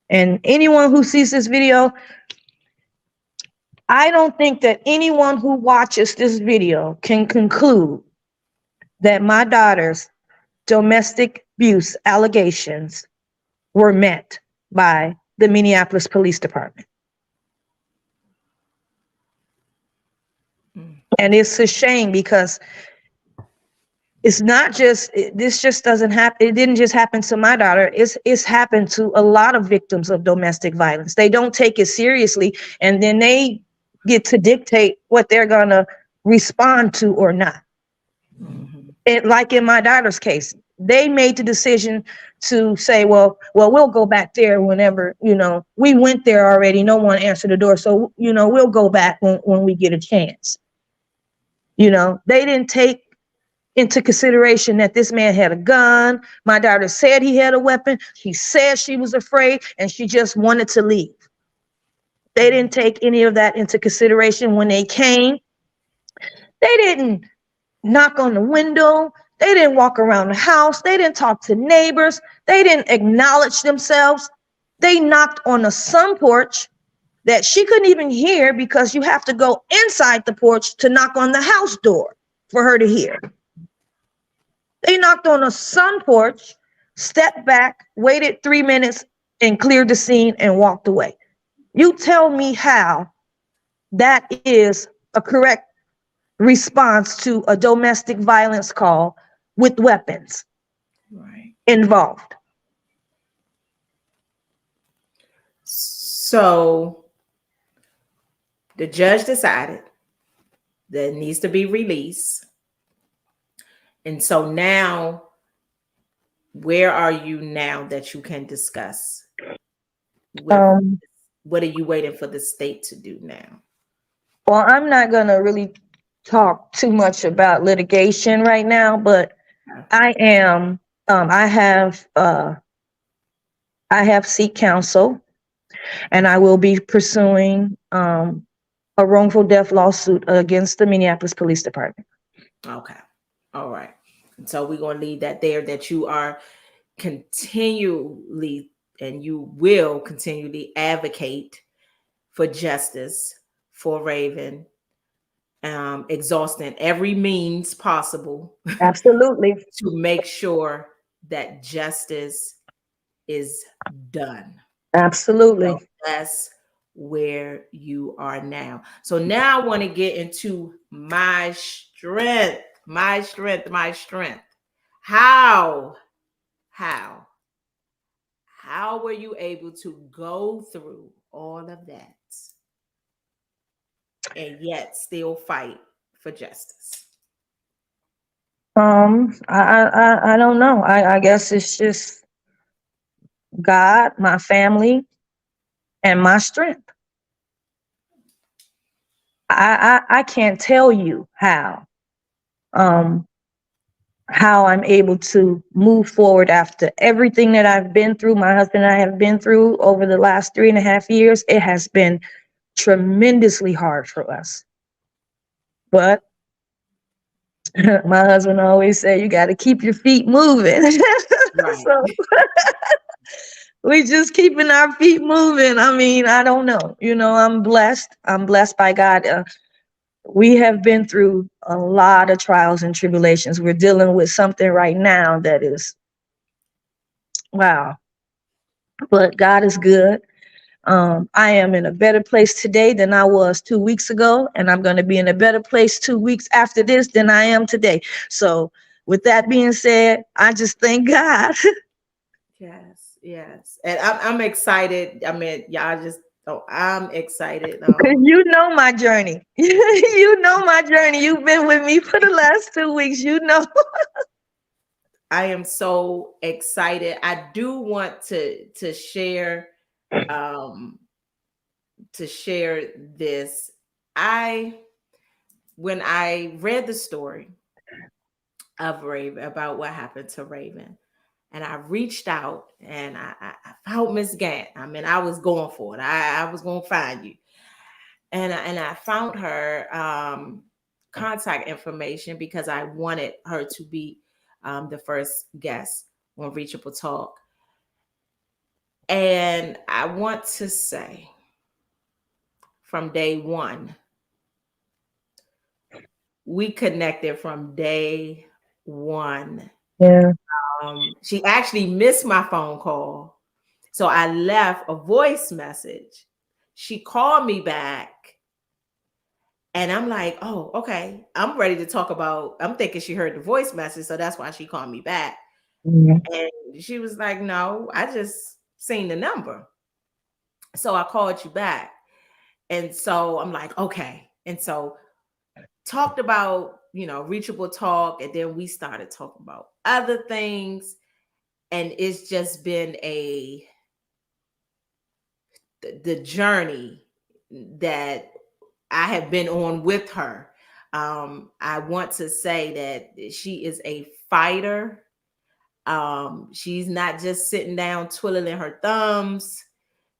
And anyone who sees this video, I don't think that anyone who watches this video can conclude that my daughter's domestic abuse allegations were met by the Minneapolis Police Department. Mm. And it's a shame, because it's not just, this just doesn't happen. It didn't just happen to my daughter. It's happened to a lot of victims of domestic violence. They don't take it seriously, and then they get to dictate what they're gonna respond to or not. Mhm. It, like in my daughter's case, they made the decision to say, well, we'll go back there whenever, we went there already. No one answered the door. So, we'll go back when we get a chance. They didn't take into consideration that this man had a gun. My daughter said he had a weapon. She said she was afraid and she just wanted to leave. They didn't take any of that into consideration when they came. They didn't knock on the window. They didn't walk around the house. They didn't talk to neighbors. They didn't acknowledge themselves. They knocked on the sun porch that she couldn't even hear because you have to go inside the porch to knock on the house door for her to hear. They knocked on a sun porch, stepped back, waited 3 minutes, and cleared the scene and walked away. You tell me how that is a correct response to a domestic violence call with weapons involved. So the judge decided that it needs to be released. And so now, where are you now that you can discuss? What are you waiting for the state to do now? Well, I'm not going to really talk too much about litigation right now, but I am. I have seek counsel, and I will be pursuing a wrongful death lawsuit against the Minneapolis Police Department. Okay. All right. So we're going to leave that there, that you are continually and you will continually advocate for justice for Raven, exhausting every means possible. Absolutely. To make sure that justice is done. Absolutely. So that's where you are now. So now I want to get into my strength. How were you able to go through all of that and yet still fight for justice? I don't know. I guess it's just God, my family, and my strength. I can't tell you how I'm able to move forward after everything that I've been through. My husband and I have been through over the last 3.5 years. It has been tremendously hard for us. But my husband always said, you got to keep your feet moving. Right. So we just keeping our feet moving. I mean, I don't know. I'm blessed. I'm blessed by God. We have been through a lot of trials and tribulations. We're dealing with something right now that is, wow. But God is good. I am in a better place today than I was 2 weeks ago, and I'm going to be in a better place 2 weeks after this than I am today. So with that being said, I just thank God. Yes. And I'm excited. I mean, I'm excited. You know my journey. You know my journey. You've been with me for the last 2 weeks. I am so excited. I do want to share this. When I read the story of Raven, about what happened to Raven, and I reached out and I found Miss Gant. I mean, I was going for it. I was going to find you. And I found her contact information because I wanted her to be the first guest on Reachable Talk. And I want to say, from day one, we connected from day one. Yeah. She actually missed my phone call. So I left a voice message. She called me back. And I'm like, oh, okay. I'm ready to talk about, I'm thinking she heard the voice message. So that's why she called me back. Mm-hmm. And she was like, no, I just seen the number. So I called you back. And so I'm like, okay. And so talked about reachable talk, and then we started talking about other things, and it's just been the journey that I have been on with her. I want to say that she is a fighter. She's not just sitting down twiddling her thumbs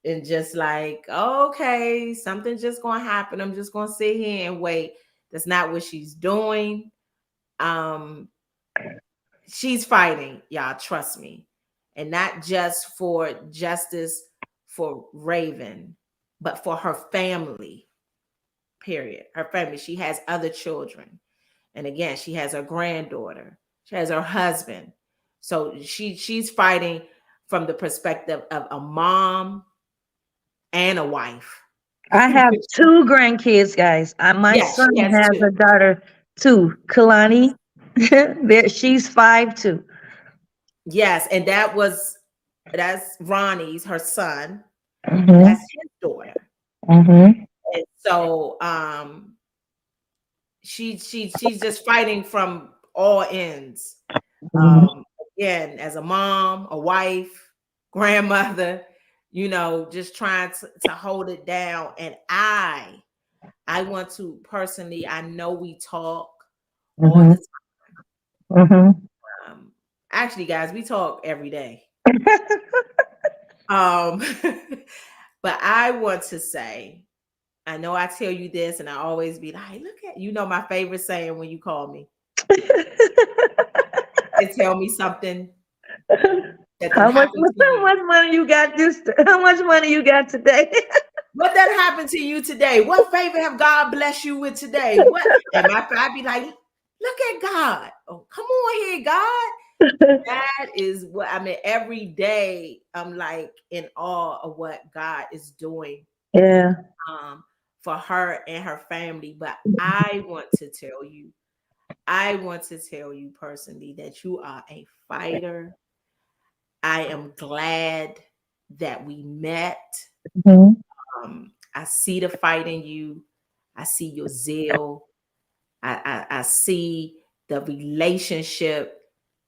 and just like, okay, something's just gonna happen. I'm just gonna sit here and wait. That's not what she's doing. Um, she's fighting, y'all, trust me. And not just for justice for Raven, but for her family, period. Her family. She has other children. And again, she has her granddaughter. She has her husband. So she's fighting from the perspective of a mom and a wife. I have two grandkids, guys. My Yeah, son she has has two. a daughter too, Kalani. There, she's 5 too. Yes, and that's Ronnie's, her son. Mhm. That's his daughter. Mhm. And so she's just fighting from all ends. Mhm. Um Again, as a mom, a wife, grandmother, just trying to hold it down. And I want to personally, I know we talk all the Mhm. Mhm. time. Actually, guys, we talk every day. Um but I want to say, I know I tell you this, and I always be like, look at, my favorite saying when you call me and tell me something that didn't happen to How you. much money you got how much money you got today? What that happened to you today? What favor have God blessed you with today? What? And I be like, look at God. Oh, come on here, God. That is what I mean. Every day, I'm like in awe of what God is doing Yeah. um, for her and her family. But I want to tell you personally that you are a fighter. I am glad that we met. Mhm. I see the fight in you. I see your zeal. I see the relationship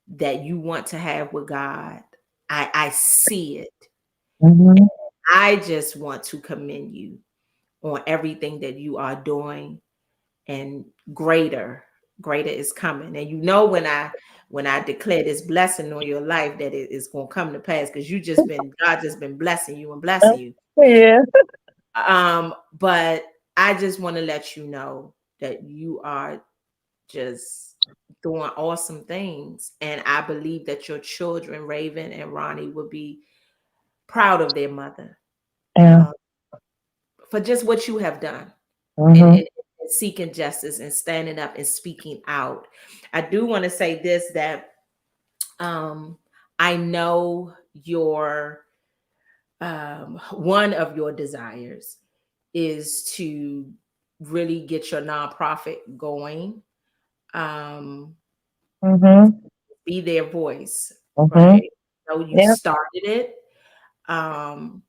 that you want to have with God. I see it. Mhm. I just want to commend you on everything that you are doing, and greater is coming. And when I declare this blessing on your life, that it is going to come to pass, because God just been blessing you and blessing you. Yeah. But I just want to let you know that you are just doing awesome things. And I believe that your children, Raven and Ronnie, will be proud of their mother, Yeah. uh, for just what you have done, and, Mhm. and seeking justice and standing up and speaking out. I do want to say this, that um, I know one of your desires is to really get your nonprofit going, um, Mhm. be their voice, Mhm. right? So you Yeah. started it. Um,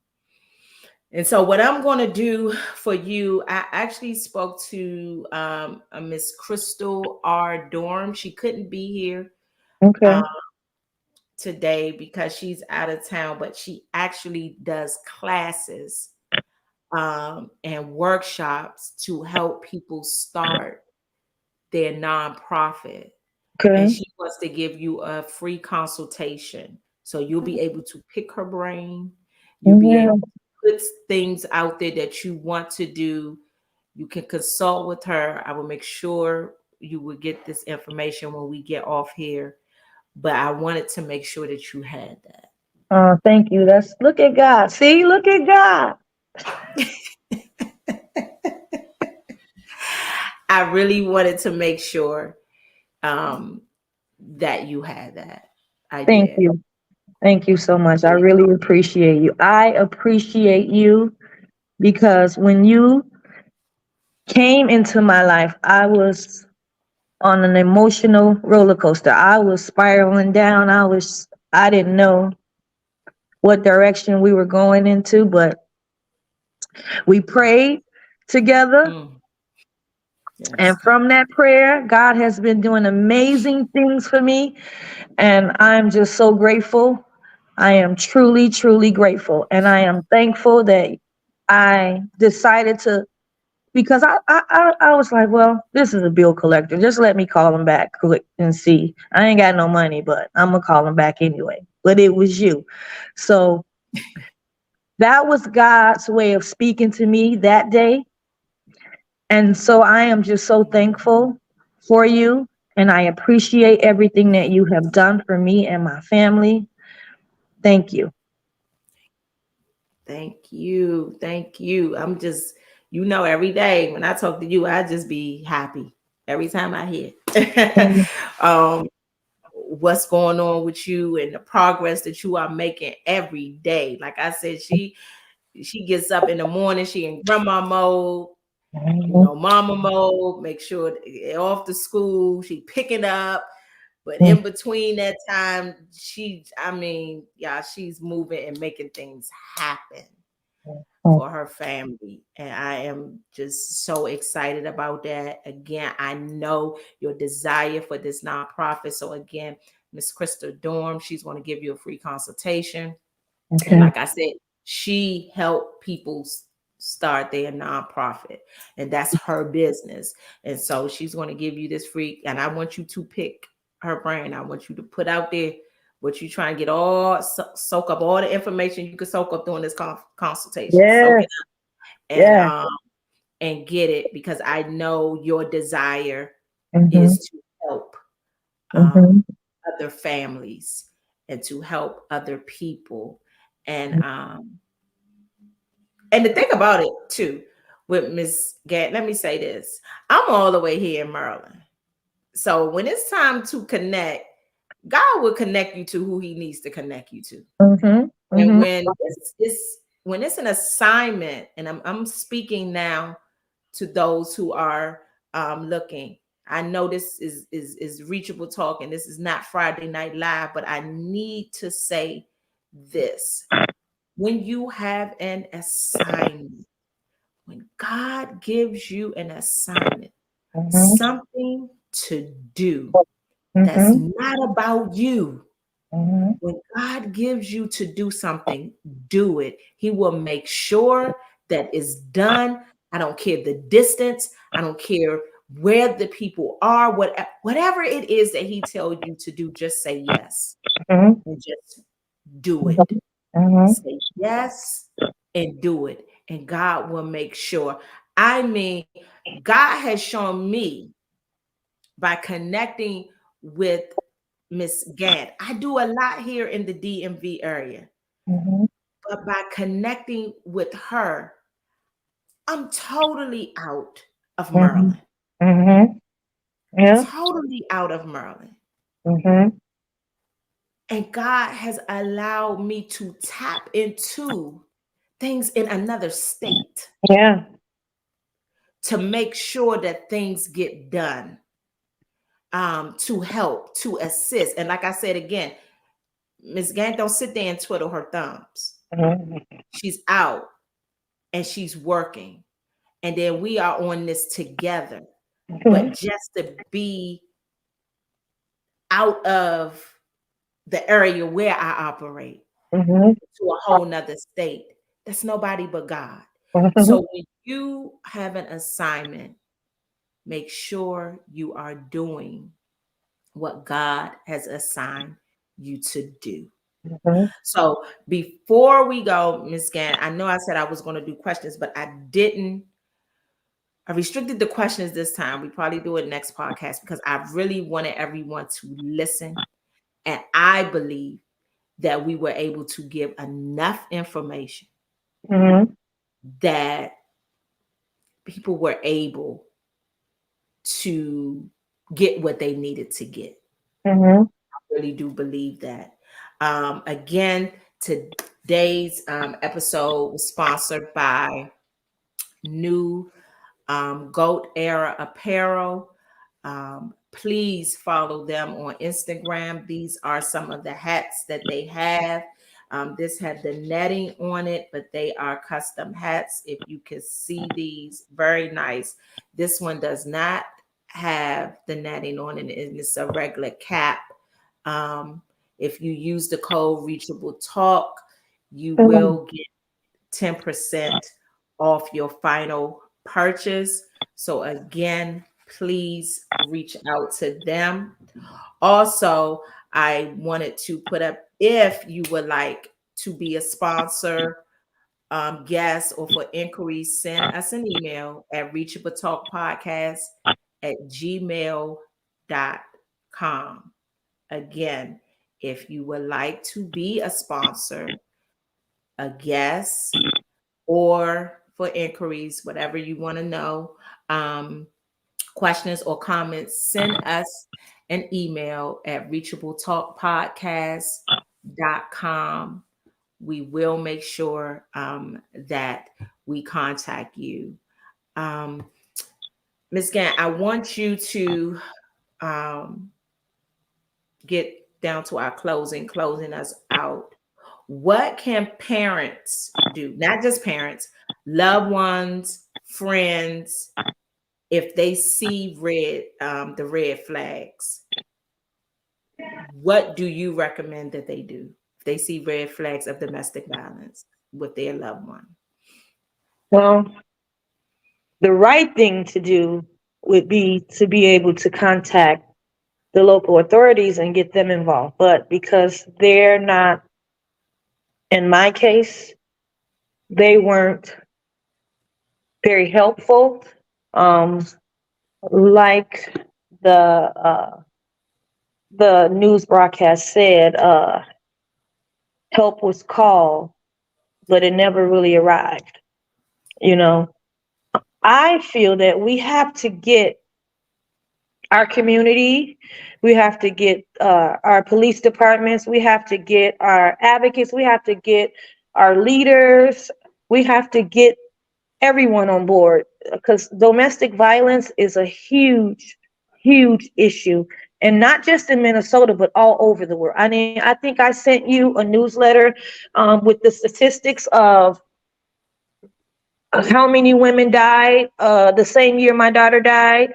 and so what I'm going to do for you, I actually spoke to a Miss Crystal R. Dorm. She couldn't be here Okay. um, today because she's out of town, but she actually does classes and workshops to help people start their nonprofit. And Okay. she wants to give you a free consultation. So you'll be able to pick her brain. You'll be able Yeah. to put things out there that you want to do. You can consult with her. I will make sure you will get this information when we get off here. But I wanted to make sure that you had that. Oh, thank you. That's look at God. See, look at God. I really wanted to make sure um, that you had that. I Thank did. you. Thank you so much. I really appreciate you. I appreciate you because when you came into my life, I was on an emotional roller coaster. I was spiraling down. I didn't know what direction we were going into, but we prayed together Mm. And Yes. from that prayer, God has been doing amazing things for me. And I'm just so grateful. I am truly, truly grateful. And I am thankful that I decided to, because I was like, well, this is a bill collector. Just let me call him back quick and see. I ain't got no money, but I'm going to call him back anyway. But it was you. So that was God's way of speaking to me that day. And so I am just so thankful for you. And I appreciate everything that you have done for me and my family. Thank you. Thank you. Thank you. I'm just, every day when I talk to you, I just be happy every time I hear um, what's going on with you and the progress that you are making every day. Like I said, she gets up in the morning, she in grandma mode, Mhm. mama mode, make sure they're off to school, she picking up. But Mhm. in between that time, she's moving and making things happen for her family. And I am just so excited about that. Again, I know your desire for this nonprofit. So again, Miss Krista Dorm, she's going to give you a free consultation. And Okay. like I said, she helped people start their nonprofit, and that's her business. And so she's going to give you this free, and I want you to pick her brand. I want you to put out there what you try and get soak up all the information you can soak up during this consultation. Soak Yes. it and Yeah. um and get it, because I know your desire Mhm. is to help um, Mhm. other families and to help other people. And the thing about it too with Miss Gant, let me say this: I'm all the way here in Maryland, so when it's time to connect, God will connect you to who He needs to connect you to. Mhm. And Mhm. when it's an assignment, and I'm speaking now to those who are looking. I know this is reachable talk, and this is not Friday Night Live, but I need to say this: when you have an assignment, when God gives you an assignment, Mhm. something to do that's Mhm. not about you. Mhm. When God gives you to do something, do it. He will make sure that it's done. I don't care the distance. I don't care where the people are. Whatever it is that He tells you to do, just say yes Mhm. and just do it. Mhm. Mhm. Say yes and do it. And God will make sure. I mean, God has shown me by connecting with Miss Gant. I do a lot here in the DMV area, Mhm. but by connecting with her, I'm totally out of Mhm. Maryland. Mhm. Yeah. Totally out of Maryland. Mhm. And God has allowed me to tap into things in another state Yeah. to make sure that things get done, to help, to assist. And like I said again, Miss Gant don't sit there and twiddle her thumbs. Mhm. She's out and she's working. And then we are on this together. But Mhm. just to be out of the area where I operate Mhm. to a whole nother state, that's nobody but God. Mhm. So when you have an assignment, make sure you are doing what God has assigned you to do. Mhm. So before we go, Ms. Gant, I know I said I was going to do questions, but I didn't. I restricted the questions this time. We probably do it next podcast because I really wanted everyone to listen. And I believe that we were able to give enough information Mhm. that people were able to get what they needed to get. Mhm. I really do believe that. Again, today's episode was sponsored by New Goat Era Apparel. Please follow them on Instagram. These are some of the hats that they have. This had the netting on it, but they are custom hats. If you can see these, very nice. This one does not have the netting on it, and it's a regular cap. Um, if you use the code Reachable Talk, you Mhm. will get 10% off your final purchase. So again, please reach out to them. Also, I wanted to put up, if you would like to be a sponsor, guest, or for inquiries, send us an email at reachable talk podcast at gmail.com. Again, if you would like to be a sponsor, a guest, or for inquiries, whatever you want to know, questions or comments, send us an email at reachabletalkpodcast.com. We will make sure that we contact you. Um, Ms. Gant, I want you to um, get down to our closing us out. What can parents do? Not just parents, loved ones, friends, if they see the red flags. What do you recommend that they do if they see red flags of domestic violence with their loved one? Well, the right thing to do would be to be able to contact the local authorities and get them involved. But because they're not, in my case, they weren't very helpful. Um, like the the news broadcast said, help was called, but it never really arrived. You know, I feel that we have to get our community, we have to get our police departments, we have to get our advocates, we have to get our leaders, we have to get everyone on board, because domestic violence is a huge, huge issue. And not just in Minnesota, but all over the world. I mean, I think I sent you a newsletter with the statistics of how many women died the same year my daughter died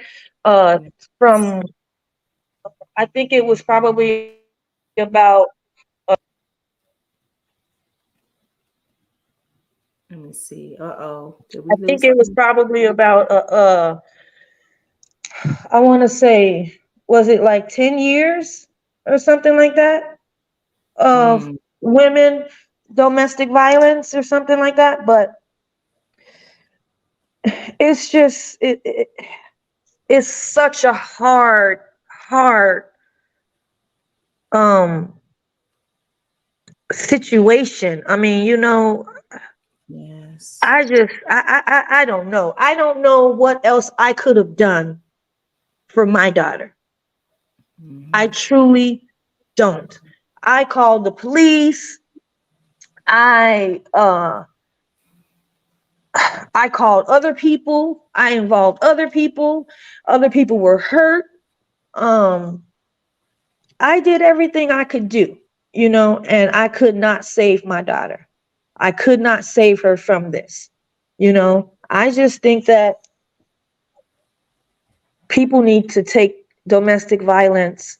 from, I think it was probably about, Let me see. Did I we think lose it was something? probably about, I want to say, was it like 10 years or something like that of Mm, women domestic violence or something like that. But it's just, it's such a hard, um, situation. I mean, yes. I don't know. I don't know what else I could have done for my daughter. I Mhm. truly don't. I called the police. I uh I called other people. I involved other people. Other people were hurt. Um I did everything I could do, and I could not save my daughter. I could not save her from this. I just think that people need to take domestic violence,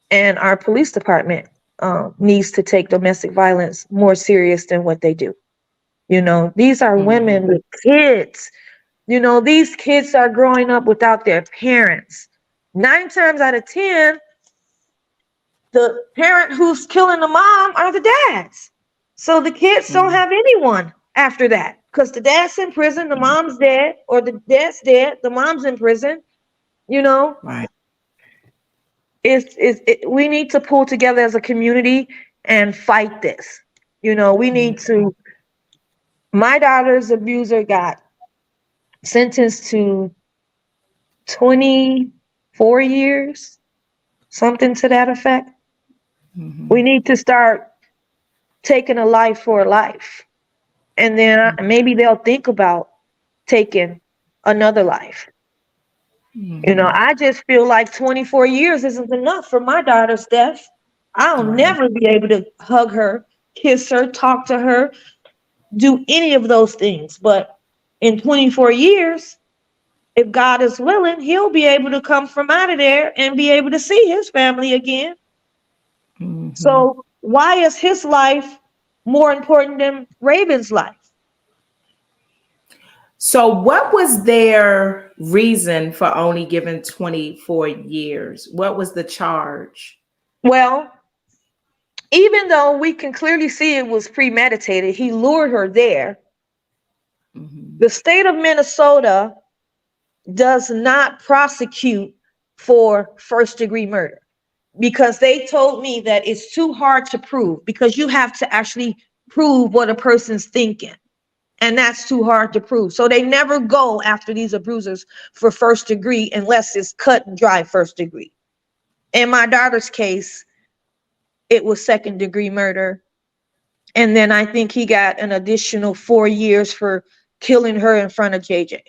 and our police department needs to take domestic violence more serious than what they do. These are Mhm. women with kids. These kids are growing up without their parents. 9 times out of 10, the parent who's killing the mom are the dads. So the kids don't Mhm. have anyone after that, because the dad's in prison, the mom's dead, or the dad's dead, the mom's in prison. You know, Right. we need to pull together as a community and fight this. We Mhm. need to. My daughter's abuser got sentenced to 24 years, something to that effect. We Mhm. need to start taking a life for a life. And then maybe they'll think about taking another life. Mhm. I just feel like 24 years isn't enough for my daughter's death. I'll Right. never be able to hug her. kiss her, talk to her, do any of those things. But in 24 years, if God is willing, he'll be able to come from out of there and be able to see his family again. Mm-hmm. So why is his life more important than Raven's life? So, what was their reason for only giving 24 years? What was the charge? Well, even though we can clearly see it was premeditated, he lured her there. Mm-hmm. The state of Minnesota does not prosecute for first degree murder because they told me that it's too hard to prove because you have to actually prove what a person's thinking. And that's too hard to prove. So they never go after these abusers for first degree unless it's cut and dry first degree. In my daughter's case, it was second degree murder. And then I think he got an additional 4 years for killing her in front of JJ.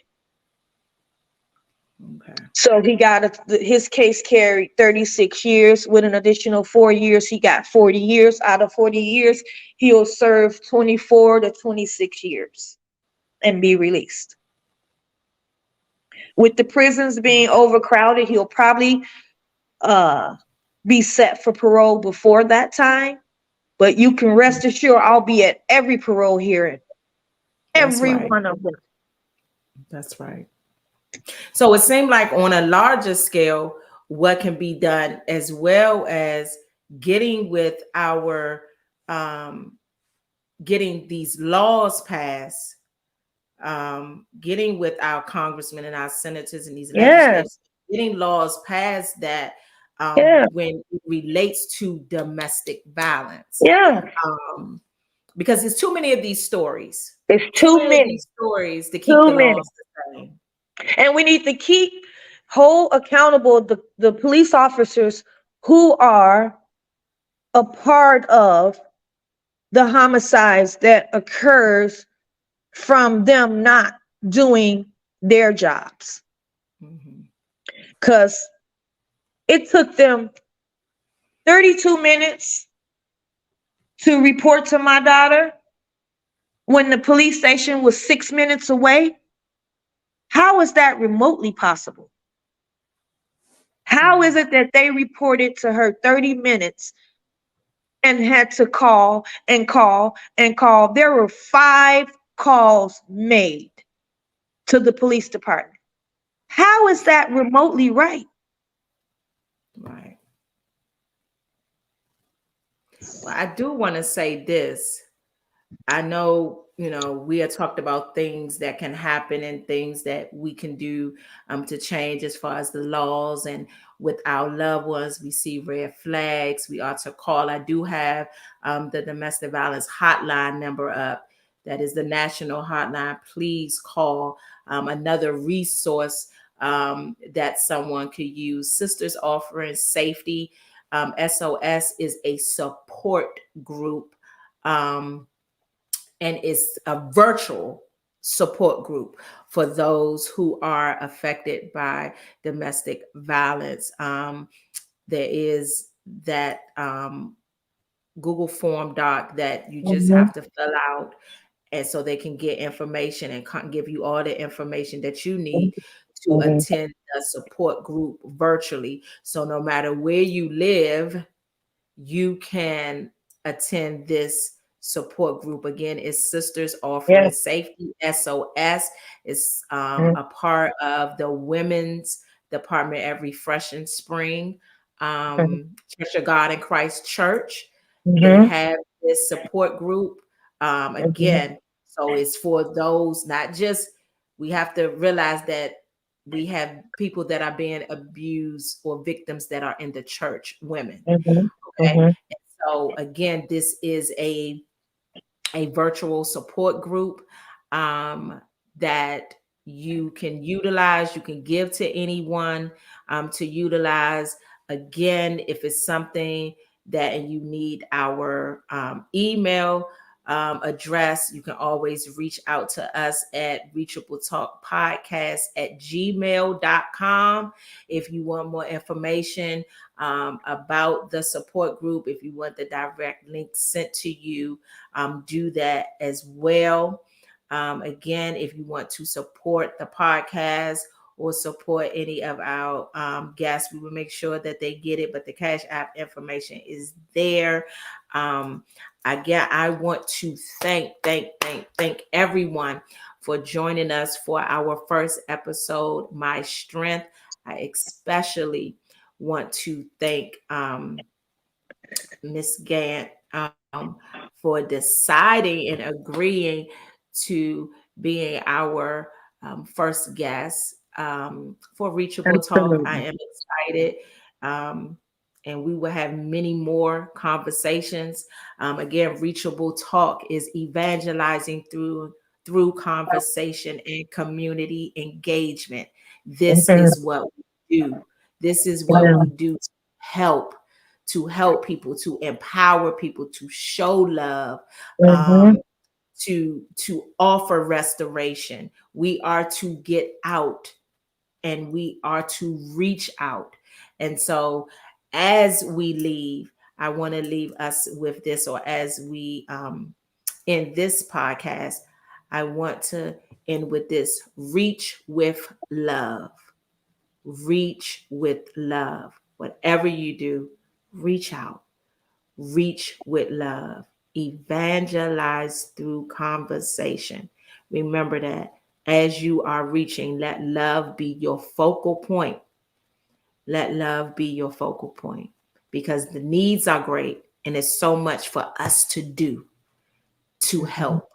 Okay. So he got his case carried 36 years with an additional 4 years. He got 40 years. Out of 40 years, he'll serve 24 to 26 years and be released. With the prisons being overcrowded, he'll probably be set for parole before that time. But you can rest assured I'll be at every parole hearing. That's Every right. one of them. That's right. So it seemed like on a larger scale, what can be done as well as getting with our getting these laws passed, getting with our congressmen and our senators and these Yes. legislators, getting laws passed that Yeah. when it relates to domestic violence. Yeah. Um, because there's too many of these stories. It's Too too many of many. these stories to keep Too the many. laws the same. And we need to hold accountable the police officers who are a part of the homicides that occurs from them not doing their jobs. Because it took them 32 minutes to report to my daughter when the police station was 6 minutes away. How is that remotely possible? How is it that they reported to her 30 minutes and had to call and call and call? There were 5 calls made to the police department. How is that remotely right? Right. Well, I do want to say this. I know, we have talked about things that can happen and things that we can do to change as far as the laws and with our loved ones. We see red flags. We ought to call. I do have the domestic violence hotline number up. That is the national hotline. Please call. Another resource that someone could use. Sisters Offering Safety. SOS is a support group. And it's a virtual support group for those who are affected by domestic violence. There is that Google form doc that you just have to fill out, and so they can get information and give you all the information that you need to attend a support group virtually. So no matter where you live, you can attend this support group. Again, it's Sisters Offering Safety. SOS is a part of the Women's Department at Refreshing Spring Church of God in Christ Church. They have this support group. Again, so it's for those, not just, we have to realize that we have people that are being abused or victims that are in the church, women. Okay. And so again, this is a virtual support group that you can utilize. You can give to anyone to utilize. Again, if it's something that and you need our email, address. You can always reach out to us at Reachable Talk Podcast at gmail.com. If you want more information about the support group, if you want the direct link sent to you, do that as well. Again, if you want to support the podcast or support any of our guests, we will make sure that they get it, but the Cash App information is there. Again, I want to thank everyone for joining us for our first episode, My Strength. I especially want to thank Miss Gant for deciding and agreeing to being our first guest for Reachable Talk. I Absolutely. am excited. Um, and we will have many more conversations. Again, Reachable Talk is evangelizing through conversation and community engagement. This is what we do. This is what we do help people, to empower people, to show love, Mhm. to offer restoration. We are to get out and we are to reach out. And so as we leave, I want to leave us with this, or as we end this podcast, I want to end with this: reach with love. Reach with love. Whatever you do, reach out. Reach with love. Evangelize through conversation. Remember that as you are reaching, let love be your focal point. Let love be your focal point, because the needs are great and there's so much for us to do to help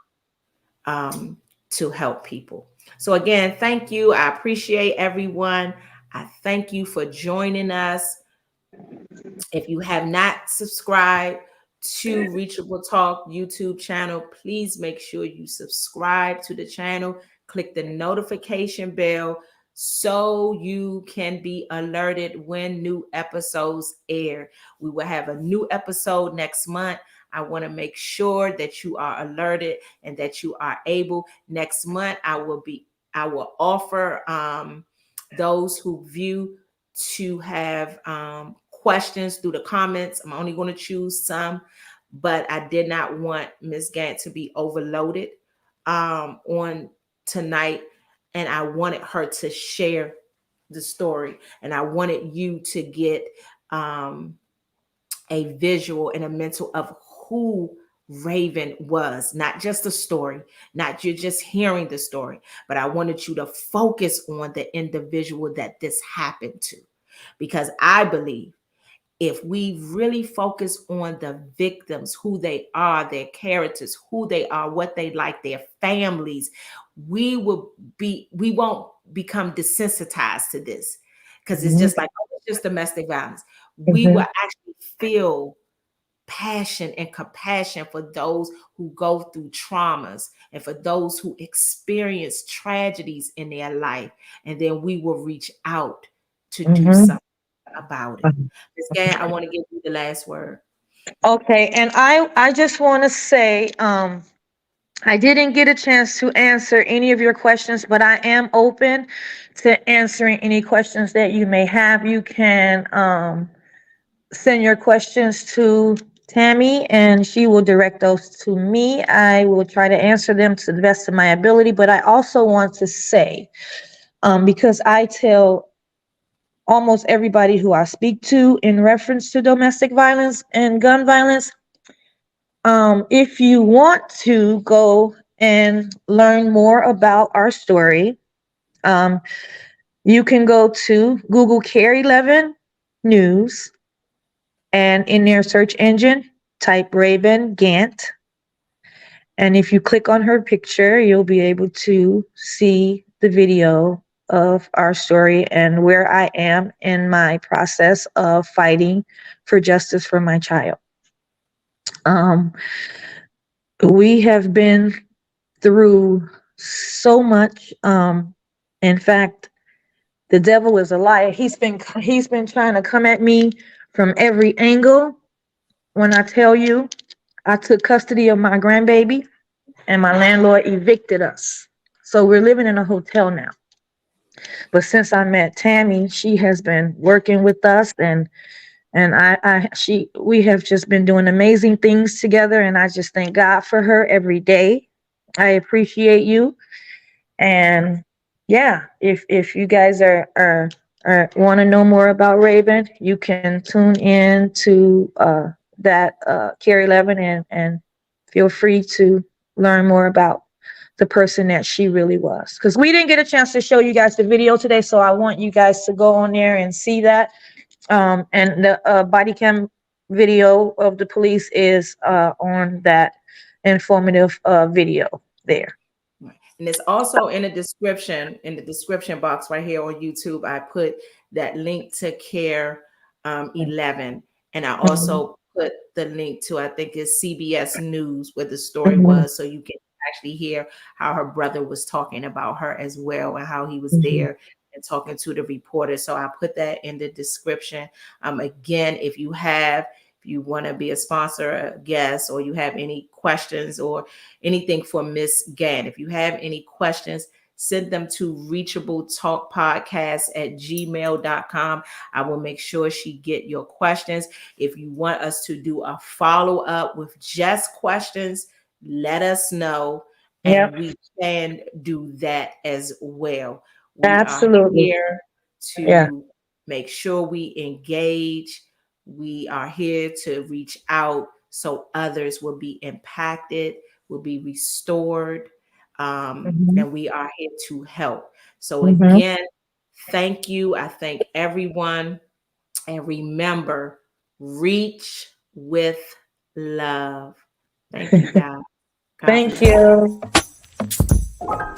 people. So again, thank you. I appreciate everyone. I thank you for joining us. If you have not subscribed to Reachable Talk YouTube channel, please make sure you subscribe to the channel. Click the notification bell so you can be alerted when new episodes air. We will have a new episode next month. I want to make sure that you are alerted and that you are able. Next month, I will offer those who view to have questions through the comments. I'm only going to choose some, but I did not want Ms. Gant to be overloaded on tonight, and I wanted her to share the story, and I wanted you to get a visual and a mental of who Raven was, not just a story, not you just hearing the story, but I wanted you to focus on the individual that this happened to, because I believe if we really focus on the victims, who they are, their characters, who they are, what they like, their families, we won't become desensitized to this, because it's Mhm. just like, oh, it's just domestic violence. We will Mhm. actually feel passion and compassion for those who go through traumas and for those who experience tragedies in their life. And then we will reach out to do Mhm. something about it. Ms. Gann, I want to give you the last word. Okay, and I just want to say, I didn't get a chance to answer any of your questions, but I am open to answering any questions that you may have. You can send your questions to Tammy, and she will direct those to me. I will try to answer them to the best of my ability. But I also want to say, because I tell almost everybody who I speak to in reference to domestic violence and gun violence, if you want to go and learn more about our story, um, you can go to Google Care 11 News, and in their search engine, type Raven Gant. And if you click on her picture, you'll be able to see the video of our story and where I am in my process of fighting for justice for my child. Um, we have been through so much. In fact, the devil is a liar. He's been trying to come at me from every angle. When I tell you, I took custody of my grandbaby, and my landlord evicted us. So we're living in a hotel now. But since I met Tammy, she has been working with us, and we have just been doing amazing things together, and I just thank God for her every day. I appreciate you. And yeah, if you guys are want to know more about Raven, you can tune in to that Carrie Levin, and feel free to learn more about the person that she really was. Because we didn't get a chance to show you guys the video today, so I want you guys to go on there and see that. And the body cam video of the police is on that informative video there. Right. And it's also in the description box right here on YouTube. I put that link to Care 11. And I Mhm. also put the link to, I think it's CBS News, where the story Mhm. was. So you can actually hear how her brother was talking about her as well, and how he was Mhm. there and talking to the reporter. So I put that in the description. Again, if you want to be a sponsor, a guest, or you have any questions or anything for Miss Gant, if you have any questions, send them to reachable talk podcast at gmail.com. I will make sure she get your questions. If you want us to do a follow-up with just questions, let us know, and Yep, we can do that as well. We are absolutely. here Yeah. to make sure we engage. We are here to reach out so others will be impacted, will be restored, Mhm. and we are here to help. So, Mhm. again, thank you. I thank everyone. And remember, reach with love. Thank you, God. God Thank bless. you.